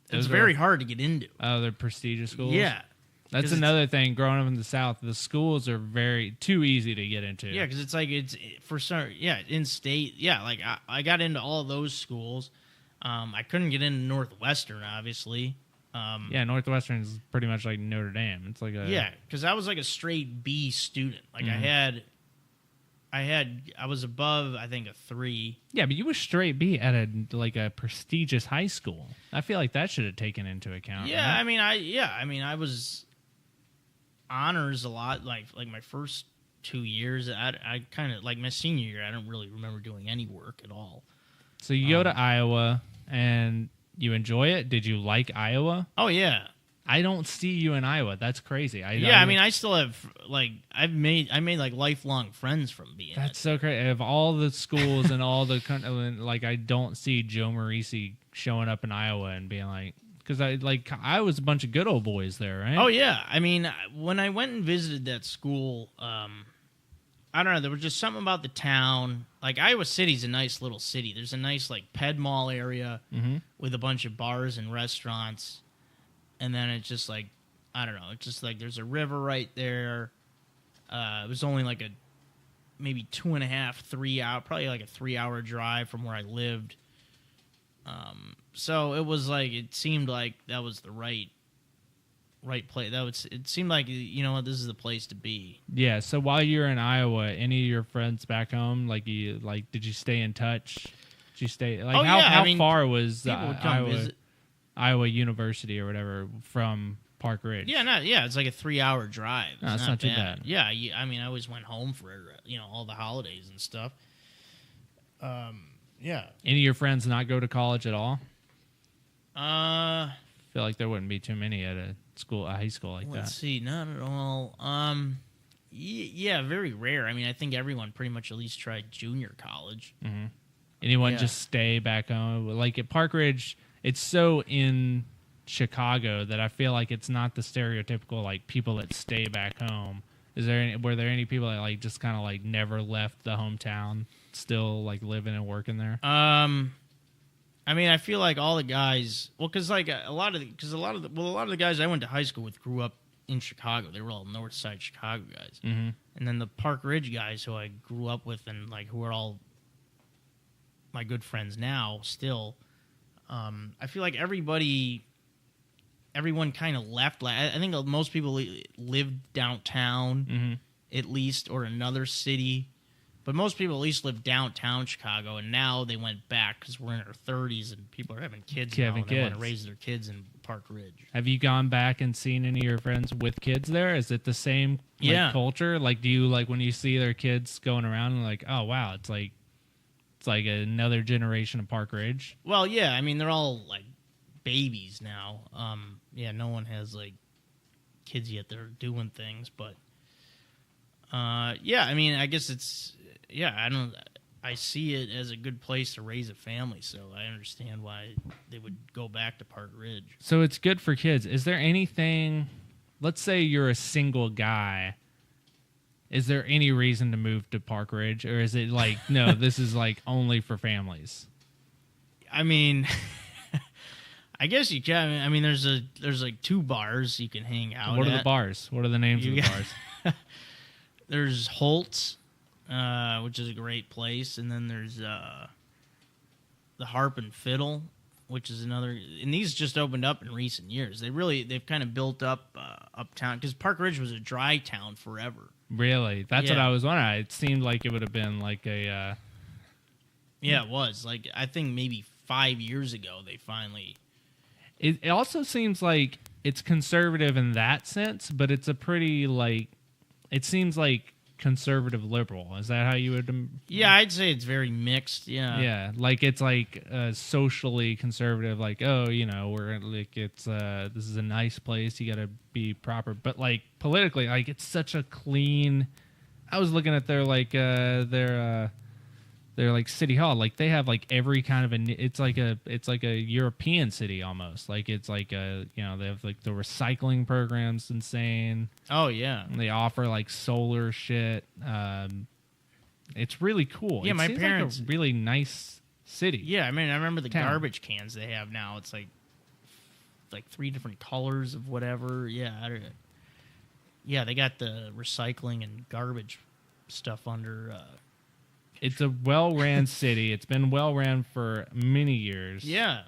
it's very hard to get into. Oh, they're prestigious schools? Yeah. That's another thing. Growing up in the South, the schools are too easy to get into. Yeah, because in state. Yeah, like I got into all of those schools. I couldn't get into Northwestern, obviously. Northwestern is pretty much like Notre Dame. It's like because I was like a straight B student. Like I was above, I think, a 3. Yeah, but you were straight B at a prestigious high school. I feel like that should have taken into account. Yeah, right? I was honors a lot. Like my first 2 years, I kind of like my senior year. I don't really remember doing any work at all. So you go to Iowa and you enjoy it. Did you like Iowa? Oh yeah. I don't see you in Iowa. That's crazy. I still have I made like lifelong friends from being. That's so crazy. Of all the schools and all the I don't see Joe Marrese showing up in Iowa and being like, because I was a bunch of good old boys there, right? Oh yeah. I mean, when I went and visited that school, I don't know. There was just something about the town. Like Iowa City's a nice little city. There's a nice Ped Mall area with a bunch of bars and restaurants. And then it's just like, I don't know. It's just like there's a river right there. It was only like maybe 2.5, 3 hour, probably like a 3-hour drive from where I lived. So it was like, it seemed like that was the right place. It seemed like, this is the place to be. Yeah. So while you were in Iowa, any of your friends back home, did you stay in touch? Did you stay how far was people would come visit. Iowa University or whatever from Park Ridge? It's like a 3-hour drive. No, it's not too bad. Yeah, I mean, I always went home for all the holidays and stuff. Yeah. Any of your friends not go to college at all? I feel like there wouldn't be too many at a high school like that. Let's see, not at all. Yeah, very rare. I mean, I think everyone pretty much at least tried junior college. Mm-hmm. Anyone just stay back home? Like at Park Ridge, it's so in Chicago that I feel like it's not the stereotypical people that stay back home. Were there any people that just kind of never left the hometown, still living and working there? I mean, I feel like all the guys, because a lot of the guys I went to high school with grew up in Chicago. They were all North Side Chicago guys, and then the Park Ridge guys who I grew up with and who are all my good friends now still. I feel like everyone kind of left. I think most people lived downtown, at least, or another city. But most people at least live downtown Chicago, and now they went back because we're in our 30s and people are having kids now, and they want to raise their kids in Park Ridge. Have you gone back and seen any of your friends with kids there? Is it the same culture? Do you when you see their kids going around and oh wow, it's like another generation of Park Ridge? Well, yeah, I mean they're all babies now. No one has kids yet. They're doing things, but I mean, I guess it's. Yeah, I see it as a good place to raise a family, so I understand why they would go back to Park Ridge. So it's good for kids. Is there anything, let's say you're a single guy, is there any reason to move to Park Ridge? Or is it like, no, this is like only for families? I mean, I guess you can. I mean, there's like 2 bars you can hang out What at. are the bars? What are the names of the bars? There's Holt's, which is a great place, and then there's the Harp and Fiddle, which is another. And these just opened up in recent years. They've kind of built up uptown because Park Ridge was a dry town forever. Really? That's what I was wondering. It seemed like it would have been like a. Yeah, it was. Like, I think maybe 5 years ago they finally. It also seems like it's conservative in that sense, but it's a pretty like. It seems like conservative liberal. Is that how you would? Yeah, I'd say it's very mixed. Yeah. Yeah, like it's like socially conservative. Like, oh, you know, we're like it's this is a nice place. You got to be proper, but like politically, like it's such a clean. I was looking at their like their like city hall. Like they have like every kind of it's like a European city almost. Like it's like they have like the recycling program's insane. Oh yeah. They offer like solar shit. It's really cool. Yeah, it my seems parents like a really nice city. Yeah, I mean, I remember the town. garbage cans they have now. It's like 3 different colors of whatever. Yeah, yeah, they got the recycling and garbage stuff under. It's a well-ran city. It's been well-ran for many years. Yeah.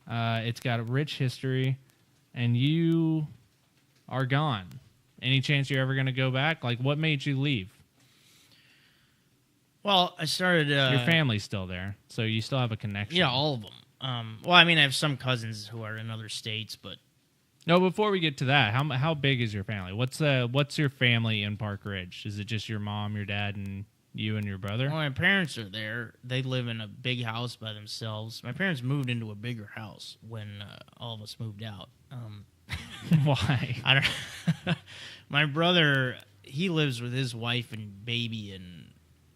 It's got a rich history, and you are gone. Any chance you're ever going to go back? Like, what made you leave? Well, I started. Your family's still there, so you still have a connection. Yeah, all of them. Well, I mean, I have some cousins who are in other states, but. No, before we get to that, how big is your family? What's your family in Park Ridge? Is it just your mom, your dad, and you and your brother? Well, my parents are there. They live in a big house by themselves. My parents moved into a bigger house when all of us moved out. Why? I don't. My brother, he lives with his wife and baby in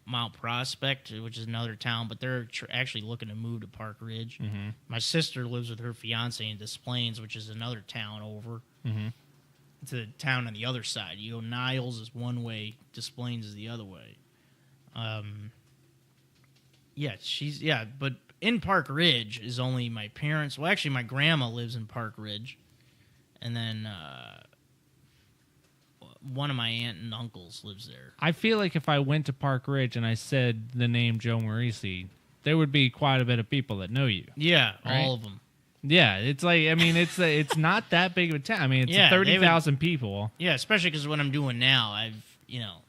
Mount Prospect, which is another town, but they're actually looking to move to Park Ridge. Mm-hmm. My sister lives with her fiance in Des Plaines, which is another town over. Mm-hmm. It's a town on the other side. You go Niles is one way, Des Plaines is the other way. But in Park Ridge is only my parents. Well, actually, my grandma lives in Park Ridge, and then one of my aunt and uncles lives there. I feel like if I went to Park Ridge and I said the name Joe Marrese, there would be quite a bit of people that know you. Yeah, right? all of them. Yeah, it's like, I mean, it's not that big of a town. I mean, it's 30,000 people. Yeah, especially because what I'm doing now,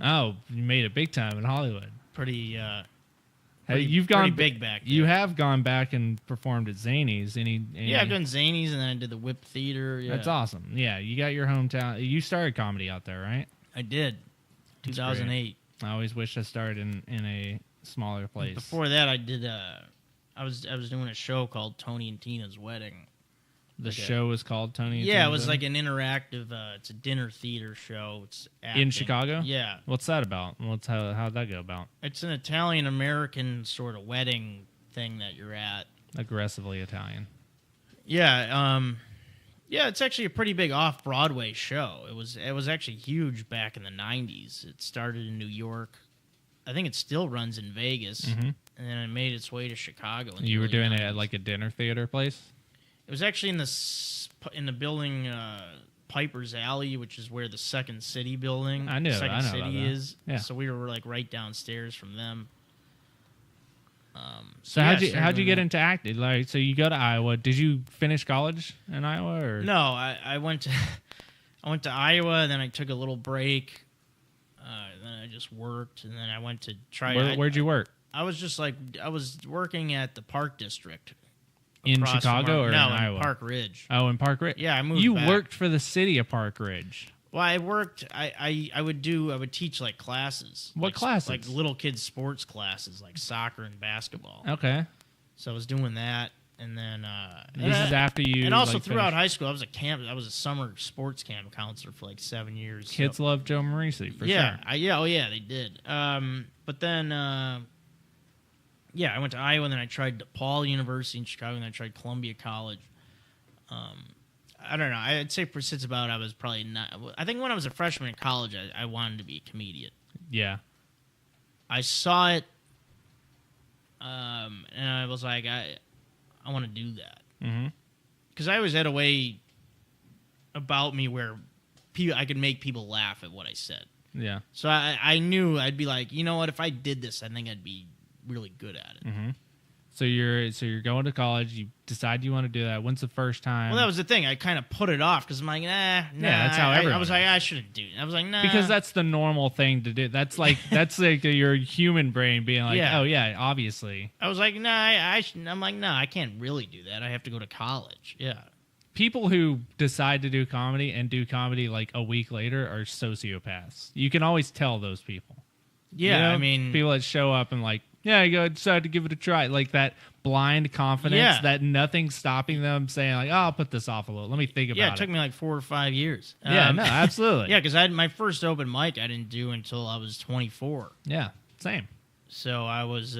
Oh, you made it big time in Hollywood. Pretty big back there. You have gone back and performed at Zanies. Yeah, I've done Zanies, and then I did the Whip Theater. Yeah. That's awesome. Yeah, you got your hometown. You started comedy out there, right? I did. 2008. I always wish I started in a smaller place. Before that, I did. I was doing a show called Tony and Tina's Wedding. The show was called Tony and Tina's Yeah, it was Wedding? like an interactive. It's a dinner theater show. It's acting. In Chicago? Yeah. What's that about? How'd that go about? It's an Italian-American sort of wedding thing that you're at. Aggressively Italian. Yeah, yeah, it's actually a pretty big off-Broadway show. It was actually huge back in the 90s. It started in New York. I think it still runs in Vegas, and then it made its way to Chicago. You were doing it at like a dinner theater place? It was actually in the building Piper's Alley, which is where the Second City building. I know Second about City that. is. Yeah. So we were like right downstairs from them. So how'd you get into acting? Like, so you go to Iowa. Did you finish college in Iowa, or no? I went to Iowa, then I took a little break. Then I just worked, and then I went to try. Where'd you work? I was working at the Park District in Chicago or in Iowa? Park Ridge. Oh, in Park Ridge. Yeah, I moved. You back. worked for the city of Park Ridge. Well, I worked. I would teach like classes. What classes? Like little kids' sports classes, like soccer and basketball. Okay. So I was doing that, and then this is after you. And also like, throughout finished. high school, I was a summer sports camp counselor for like 7 years. Kids love Joe Marrese for yeah, sure. Yeah, they did. But then Yeah, I went to Iowa, and then I tried DePaul University in Chicago, and then I tried Columbia College. I don't know. I'd say since about I was probably not. I think when I was a freshman in college, I wanted to be a comedian. Yeah. I saw it, and I was like, I want to do that. Because I always had a way about me where I could make people laugh at what I said. Yeah. So I knew I'd be like, you know what? If I did this, I think I'd be really good at it. So you're going to college. You decide you want to do that. When's the first time? Well, that was the thing. I kind of put it off because I'm like, nah. Yeah, that's how everyone. I was like, I shouldn't do it. I was like, nah. Because that's the normal thing to do. That's like your human brain being like, oh yeah, obviously. I was like, nah. I'm like, nah. I can't really do that. I have to go to college. Yeah. People who decide to do comedy and do comedy like a week later are sociopaths. You can always tell those people. Yeah, you know? I mean, people that show up and like, yeah, I decided to give it a try. Like that blind confidence that nothing's stopping them saying like, oh, I'll put this off a little. Let me think about it. Yeah, it took me like 4 or 5 years. Yeah, no, absolutely. Yeah, because I had my first open mic I didn't do until I was 24. Yeah, same. So I was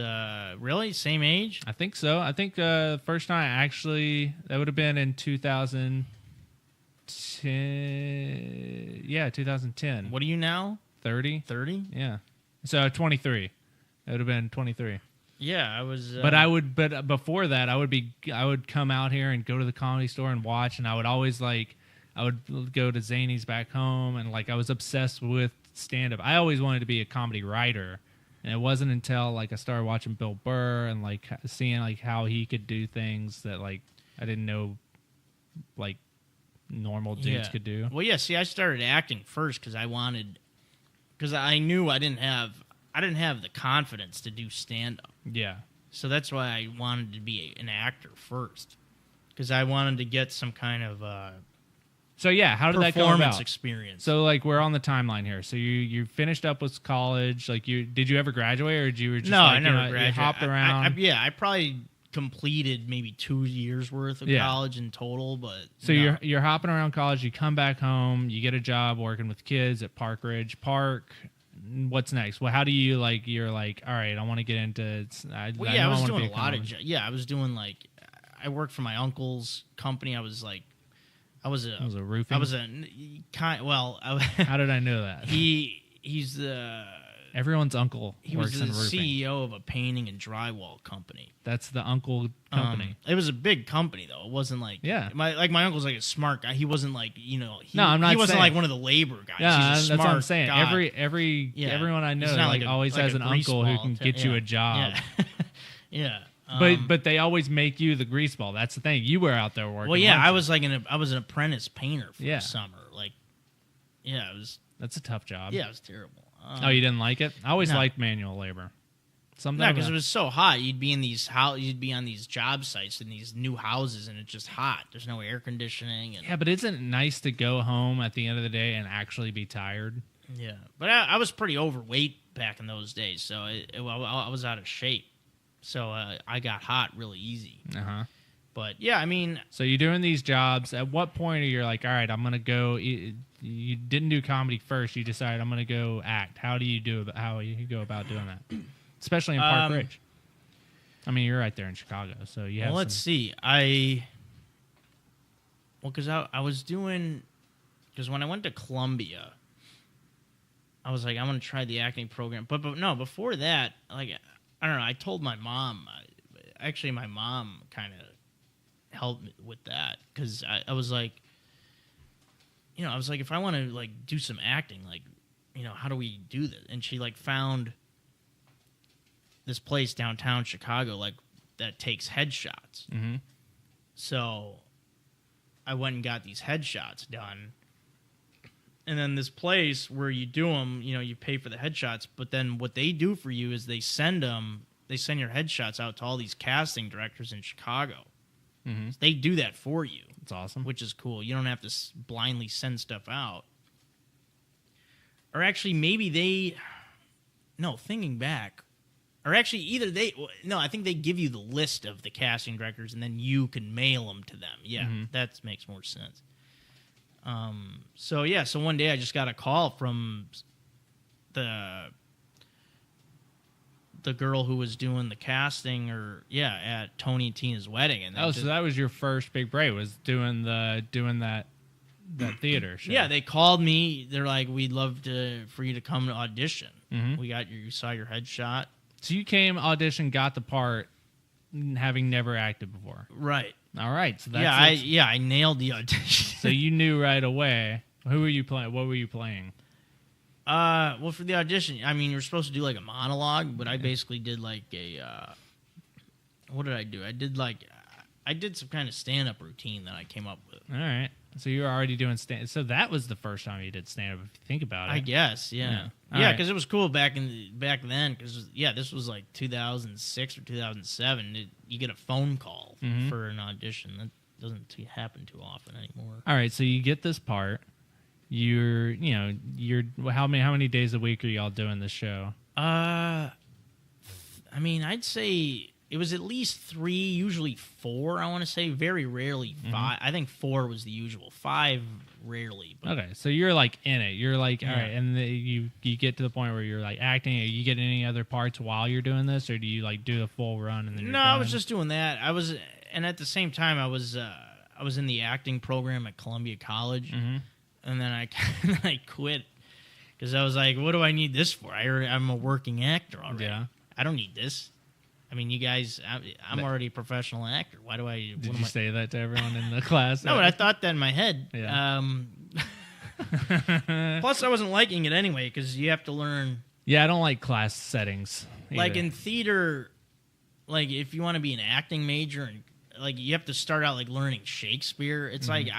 really same age? I think so. I think first time actually, that would have been in 2010. Yeah, 2010. What are you now? 30. 30? Yeah. So 23. It would have been 23. Yeah, I was. But before that, I would come out here and go to the Comedy Store and watch, and I would always I would go to Zany's back home, and like I was obsessed with stand up. I always wanted to be a comedy writer, and it wasn't until like I started watching Bill Burr and like seeing like how he could do things that like I didn't know like normal dudes could do. Well, yeah. See, I started acting first because I knew I didn't have the confidence to do stand up. Yeah. So that's why I wanted to be an actor first, because I wanted to get some kind of So yeah, how did that come performance about? experience. So like we're on the timeline here. So you finished up with college. Like did you ever graduate, or did you just no? like, I never graduated. You hopped around. I probably completed maybe 2 years worth of college in total. But so you're hopping around college. You come back home. You get a job working with kids at Park Ridge Park. What's next? Well, how do you like? You're like, all right, I want to get into. I was doing a lot of. I was doing like, I worked for my uncle's company. I was a roofing. I was a kind. Well, how did I know that? He's the. Everyone's uncle He works was in roofing. the CEO of a painting and drywall company. That's the uncle company. It was a big company though. It wasn't like my uncle's like a smart guy. He wasn't like no, I'm not. He wasn't saying, like one of the labor guys. Yeah, He's a that's what I'm smart saying. guy. Everyone I know like always has an uncle who can get you a job. Yeah. But they always make you the grease ball. That's the thing. You were out there working. Well, yeah, I was like I was an apprentice painter for the summer. Like, yeah, it was. That's a tough job. Yeah, it was terrible. Oh, you didn't like it? I always liked manual labor. No, because it was so hot. You'd be on these job sites in these new houses, and it's just hot. There's no air conditioning. Yeah, but isn't it nice to go home at the end of the day and actually be tired? Yeah, but I was pretty overweight back in those days, so I was out of shape. So I got hot really easy. Uh-huh. But yeah, I mean, so you're doing these jobs. At what point are you like, all right, I'm gonna go? You didn't do comedy first. You decided I'm gonna go act. How do you go about doing that? Especially in Park Ridge. I mean, you're right there in Chicago, so you have. Well, let's see. Because I was doing, because when I went to Columbia, I was like, I want to try the acting program. But no, before that, like, I don't know. I told my mom. Actually, my mom kind of helped me with that, because I was like, if I want to like do some acting, like, how do we do this? And she like found this place downtown Chicago, like, that takes headshots. Mm-hmm. So I went and got these headshots done. And then this place where you do them, you pay for the headshots, but then what they do for you is they send your headshots out to all these casting directors in Chicago. Mm-hmm. So they do that for you. It's awesome. Which is cool. You don't have to blindly send stuff out. Or actually, thinking back, or actually I think they give you the list of the casting directors and then you can mail them to them. Yeah, that makes more sense. So one day I just got a call from the girl who was doing the casting, at Tony and Tina's wedding. And so that was your first big break, was doing that theater show. Yeah, they called me. They're like, we'd love for you to come to audition. Mm-hmm. You saw your headshot. So you came, auditioned, got the part, having never acted before. Right. All right. So that's I nailed the audition. So you knew right away. Who were you playing? What were you playing? Well, for the audition, I mean, you're supposed to do like a monologue, but I basically did like what did I do? I did some kind of stand-up routine that I came up with. All right. So you were already doing stand. So that was the first time you did stand-up, if you think about it. I guess, yeah. Yeah, because it was cool back then, because, this was like 2006 or 2007. You get a phone call for an audition. That doesn't happen too often anymore. All right, so you get this part. You're how many days a week are y'all doing this show? I mean, I'd say it was at least 3, usually 4. I want to say, very rarely 5. I think 4 was the usual. 5 rarely. But. Okay, so you're like in it. You're like, all right, and you get to the point where you're like acting. You get any other parts while you're doing this, or do you like do the full run and then? You're done? I was just doing that. And at the same time, I was in the acting program at Columbia College. And then I quit because I was like, what do I need this for? I'm a working actor already. Yeah. I don't need this. I mean, you guys, I'm already a professional actor. Why do I... Did you say that to everyone in the class? No, but I thought that in my head. Yeah. Plus, I wasn't liking it anyway because you have to learn... Yeah, I don't like class settings either. Like in theater, like if you want to be an acting major, and like you have to start out like learning Shakespeare. It's like,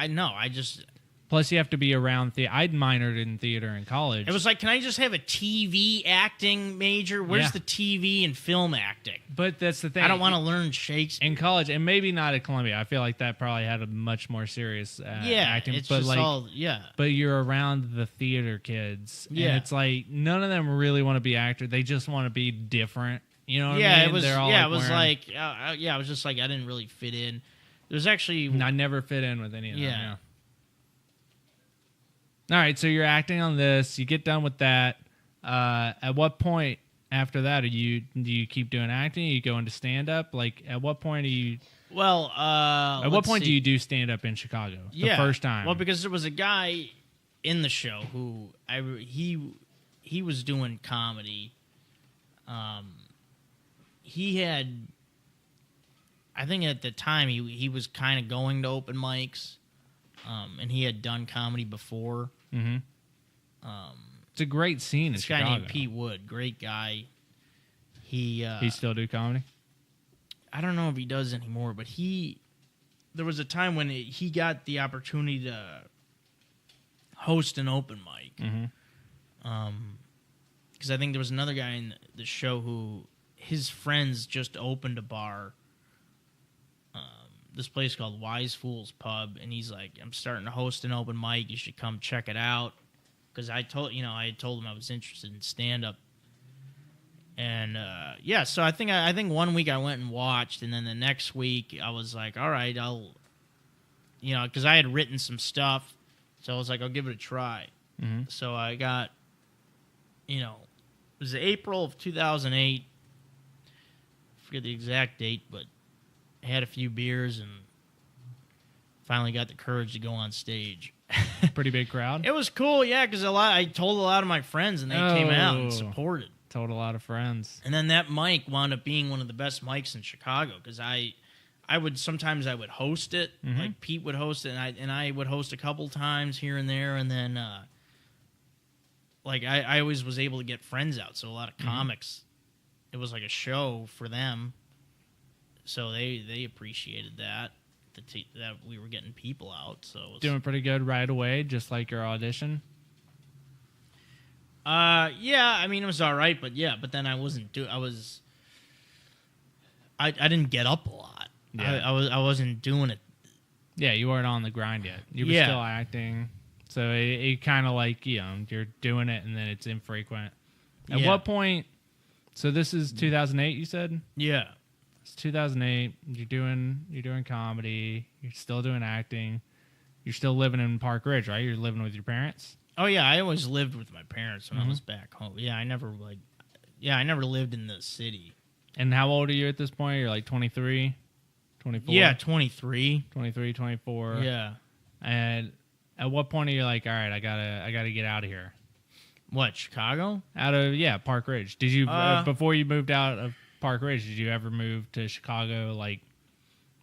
Plus, you have to be around theater. I'd minored in theater in college. It was like, can I just have a TV acting major? Where's the TV and film acting? But that's the thing. I don't want to learn Shakespeare. In college, and maybe not at Columbia. I feel like that probably had a much more serious acting. It's but just like, yeah. But you're around the theater kids. Yeah. And it's like, none of them really want to be actors. They just want to be different. You know what I mean? It was, it was like, I was just like, I didn't really fit in. There's actually... I never fit in with any of them. Yeah. All right, so you're acting on this. You get done with that. At what point after that do you keep doing acting? You go into stand up? Like, at what point do you? Well, at what point do you do stand up in Chicago? The first time? Well, because there was a guy in the show who he was doing comedy. He had, I think at the time he was kind of going to open mics. And he had done comedy before. Mm-hmm. It's a great scene in Chicago. This guy named Pete Wood, great guy. He still do comedy? I don't know if he does anymore, but there was a time when he got the opportunity to host an open mic. Mm-hmm. Because I think there was another guy in the show who his friends just opened a bar. This place called Wise Fools Pub, and he's like, I'm starting to host an open mic. You should come check it out. Because I told him I was interested in stand-up. And, so I think 1 week I went and watched, and then the next week I was like, all right, because I had written some stuff, so I was like, I'll give it a try. Mm-hmm. So I got, it was April of 2008. I forget the exact date, but I had a few beers and finally got the courage to go on stage. Pretty big crowd? It was cool, yeah, because I told a lot of my friends, and they came out and supported. Told a lot of friends. And then that mic wound up being one of the best mics in Chicago, because I would host it, mm-hmm. like Pete would host it, and I would host a couple times here and there, and then I always was able to get friends out, so a lot of comics, it was like a show for them. So they appreciated that we were getting people out. So doing pretty good right away, just like your audition. Yeah, I mean it was all right, but then I wasn't I didn't get up a lot. Yeah. I wasn't doing it. Yeah, you weren't on the grind yet. You were still acting, so it kind of like you're doing it and then it's infrequent. At what point? So this is 2008, you said? Yeah. It's 2008. You're doing comedy. You're still doing acting. You're still living in Park Ridge, right? You're living with your parents. Oh yeah, I always lived with my parents when I was back home. Yeah, I never I never lived in the city. And how old are you at this point? You're like 23, 24? Yeah, 23. 23, 24. Yeah. And at what point are you like, all right, I gotta get out of here? What, Chicago? Out of Park Ridge. Did you before you moved out of Park Ridge? Did you ever move to Chicago, like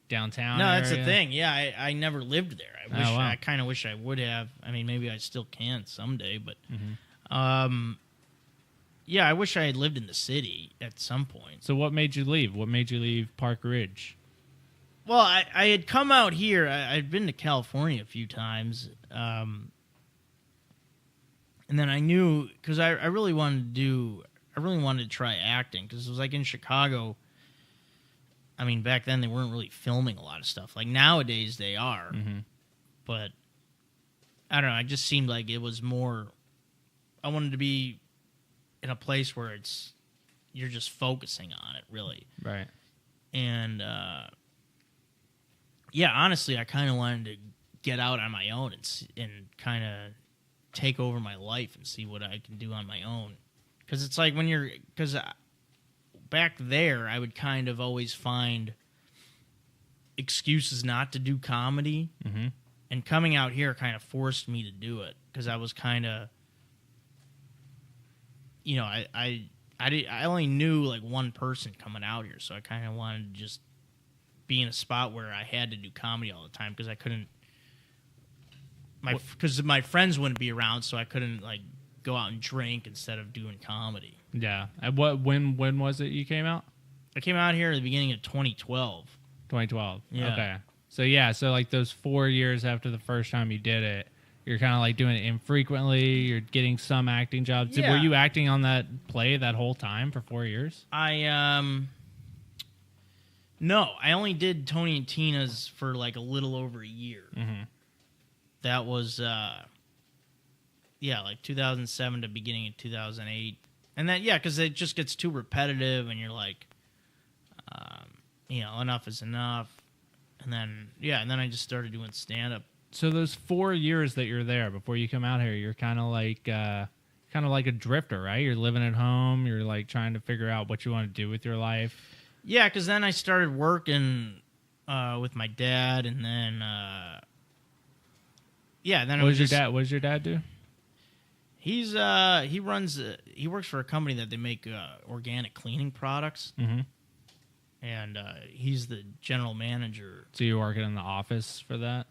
downtown? No, area? that's the thing. Yeah, I never lived there. I I kind of wish I would have. I mean, maybe I still can someday, but yeah, I wish I had lived in the city at some point. So what made you leave? What made you leave Park Ridge? Well, I had come out here. I'd been to California a few times. And then I knew, because I really wanted to try acting, because it was like in Chicago. I mean, back then they weren't really filming a lot of stuff. Like nowadays they are. Mm-hmm. But I don't know. It just seemed like it was more, I wanted to be in a place where you're just focusing on it, really. Right. And, yeah, honestly, I kind of wanted to get out on my own and kind of take over my life and see what I can do on my own. Because it's like because back there, I would kind of always find excuses not to do comedy. Mm-hmm. And coming out here kind of forced me to do it. Because I was kind of, you know, I only knew like one person coming out here. So I kind of wanted to just be in a spot where I had to do comedy all the time. Because I couldn't, because my friends wouldn't be around, so I couldn't like go out and drink instead of doing comedy. Yeah. When was it you came out? I came out here at the beginning of 2012. 2012. Yeah. Okay. So like those 4 years after the first time you did it, you're kind of like doing it infrequently. You're getting some acting jobs. Yeah. Were you acting on that play that whole time for 4 years? No, I only did Tony and Tina's for like a little over a year. Mm-hmm. That was, like 2007 to beginning of 2008. And then, because it just gets too repetitive and you're like, enough is enough. And then I just started doing stand-up. So those 4 years that you're there before you come out here, you're kind of like a drifter, right? You're living at home. You're like trying to figure out what you want to do with your life. Yeah, because then I started working with my dad, and then then What does your dad do? He works for a company that they make organic cleaning products. Mm-hmm. And he's the general manager. So you're working in the office for that?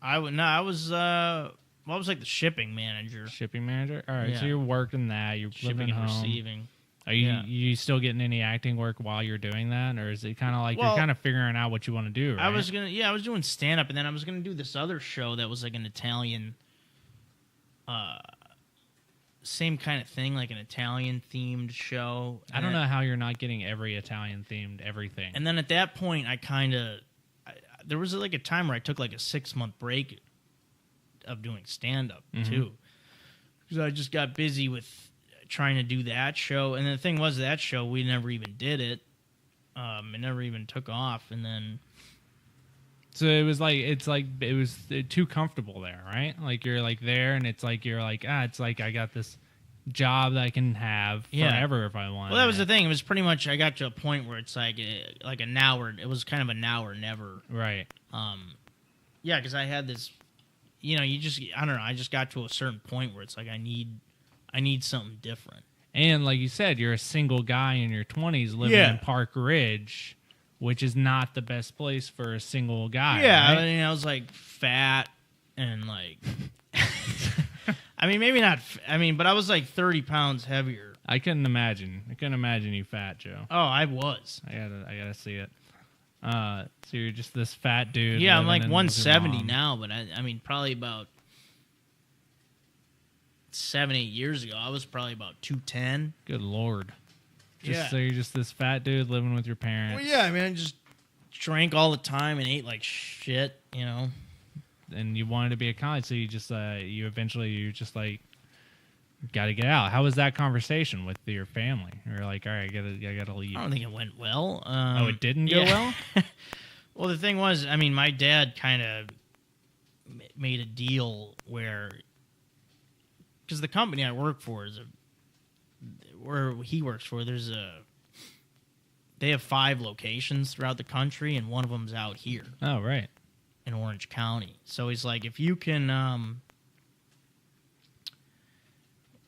I was like the shipping manager. Shipping manager? All right, Yeah. So you're working that. You're Shipping living at and home. receiving. Are you still getting any acting work while you're doing that, or is it kind of like you're kind of figuring out what you want to do? Right? I was doing stand up, and then I was gonna do this other show that was like an Italian, same kind of thing, like an Italian themed show. I don't know how you're not getting every Italian themed everything. And then at that point, there was like a time where I took like a 6-month break of doing stand up too, because I just got busy with trying to do that show. And the thing was, that show, we never even did it. It never even took off. And then, so it was too comfortable there, right? Like you're like there, and it's like you're like, it's like I got this job that I can have forever if I want. Well, that was the thing. It was pretty much, I got to a point where it's like a now or, it was kind of a now or never. Right. Yeah, because I had this, I don't know, I just got to a certain point where it's like I need something different. And like you said, you're a single guy in your 20s living in Park Ridge, which is not the best place for a single guy. Yeah, right? I mean, I was like fat and like, I mean, maybe not. But I was like 30 pounds heavier. I couldn't imagine you fat, Joe. Oh, I was. I gotta see it. So you're just this fat dude. Yeah, I'm like living 170 now, but I mean, probably about 7-8 years ago, I was probably about 210. Good Lord. Yeah. So you're just this fat dude living with your parents. Well, yeah, I mean, I just drank all the time and ate like shit, And you wanted to be a comic, so you just you just like got to get out. How was that conversation with your family? You're like, all right, I gotta leave. I don't think it went well. It didn't go well? Well, the thing was, I mean, my dad kind of made a deal where, because the company I work for where he works for, they have 5 locations throughout the country, and one of them's out here. Oh, right. In Orange County. So he's like, if you can,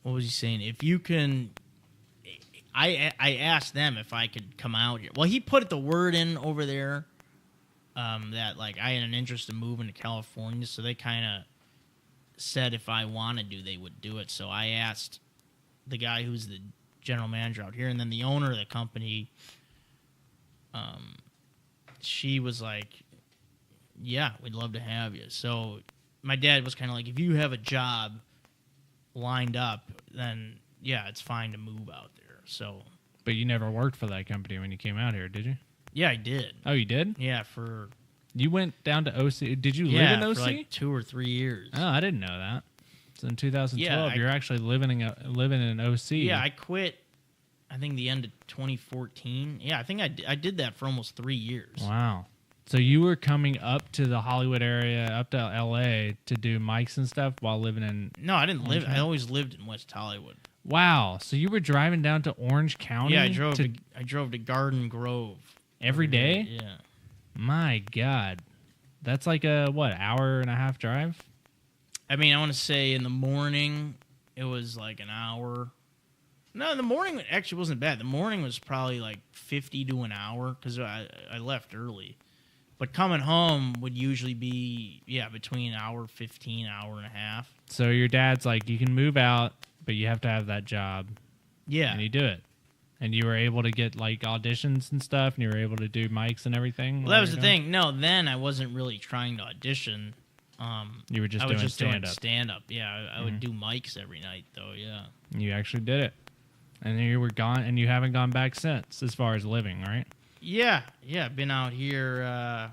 what was he saying? If you can, I asked them if I could come out here. Well, he put the word in over there that like I had an interest in moving to California, so they kind of said if I wanted to, they would do it. So I asked the guy who's the general manager out here, and then the owner of the company, she was like, yeah, we'd love to have you. So my dad was kind of like, if you have a job lined up, then yeah, it's fine to move out there. So, but you never worked for that company when you came out here, did you? Yeah, I did. Oh, you did? Yeah, for... You went down to OC. Did you live in OC? For like 2 or 3 years. Oh, I didn't know that. So in 2012, you're actually living in OC. Yeah, I quit, I think, the end of 2014. Yeah, I think I did that for almost 3 years. Wow. So you were coming up to the Hollywood area, up to L.A. to do mics and stuff while living in... No, I didn't live... I always lived in West Hollywood. Wow. So you were driving down to Orange County? Yeah, I drove to Garden Grove. Every day? Yeah. My God. That's like a, what, hour and a half drive? I mean, I want to say in the morning, it was like an hour. No, the morning actually wasn't bad. The morning was probably like 50 to an hour because I left early. But coming home would usually be, between an hour 15, hour and a half. So your dad's like, you can move out, but you have to have that job. Yeah. And you do it. And you were able to get like auditions and stuff, and you were able to do mics and everything? Well, that was the thing. No, then I wasn't really trying to audition. You were just doing stand-up. Stand-up. Yeah, I would do mics every night, though, yeah. You actually did it. And then you were gone, and you haven't gone back since, as far as living, right? Yeah, been out here,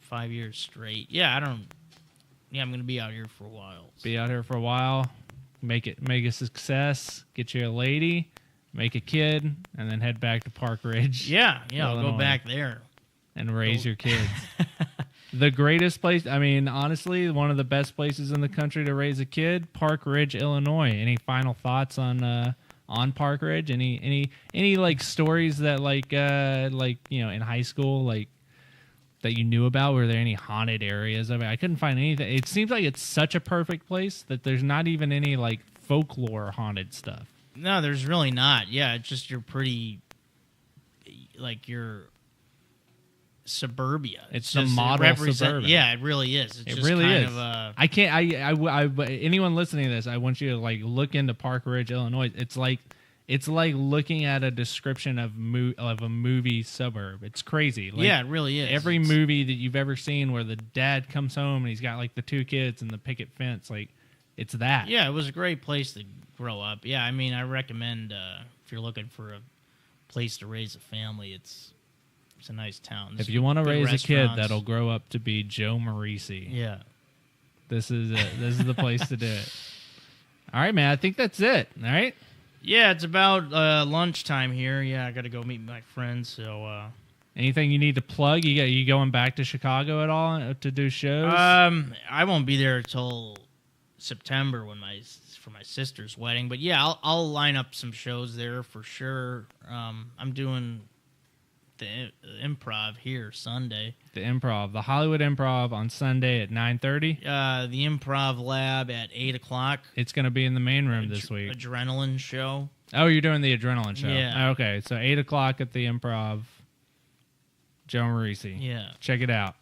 5 years straight. I'm going to be out here for a while. So. Be out here for a while, make a success, get you a lady, make a kid, and then head back to Park Ridge. Yeah, I'll go back there. And raise your kids. The greatest place, I mean, honestly, one of the best places in the country to raise a kid, Park Ridge, Illinois. Any final thoughts on Park Ridge? Any like stories that like in high school like that you knew about? Were there any haunted areas of it? I couldn't find anything. It seems like it's such a perfect place that there's not even any like folklore haunted stuff. No, there's really not. Yeah, it's just you're pretty like you're suburbia. It's the model suburban. Yeah, it really is. It really is. I can't. I anyone listening to this, I want you to like look into Park Ridge, Illinois. It's like looking at a description of a movie suburb. It's crazy. Like, yeah, it really is. Every movie that you've ever seen where the dad comes home and he's got like the 2 kids and the picket fence, like it's that. Yeah, it was a great place to grow up. Yeah, I mean, I recommend if you're looking for a place to raise a family, it's a nice town. If you want to raise a kid that'll grow up to be Joe Marrese, yeah, this is it. This is the place to do it. All right, man. I think that's it. All right. Yeah, it's about lunchtime here. Yeah, I got to go meet my friends. So, anything you need to plug? You going back to Chicago at all to do shows? I won't be there until September for my sister's wedding. But yeah, I'll line up some shows there for sure. I'm doing the Improv here Sunday. The Improv, the Hollywood Improv on Sunday at 9:30. The Improv Lab at 8:00. It's going to be in the main room this week. Adrenaline show. Oh, you're doing the Adrenaline show. Yeah. Okay, so 8:00 at the Improv. Joe Marrese. Yeah. Check it out.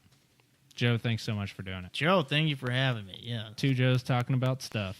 Joe, thanks so much for doing it. Joe, thank you for having me. Yeah. 2 Joes talking about stuff.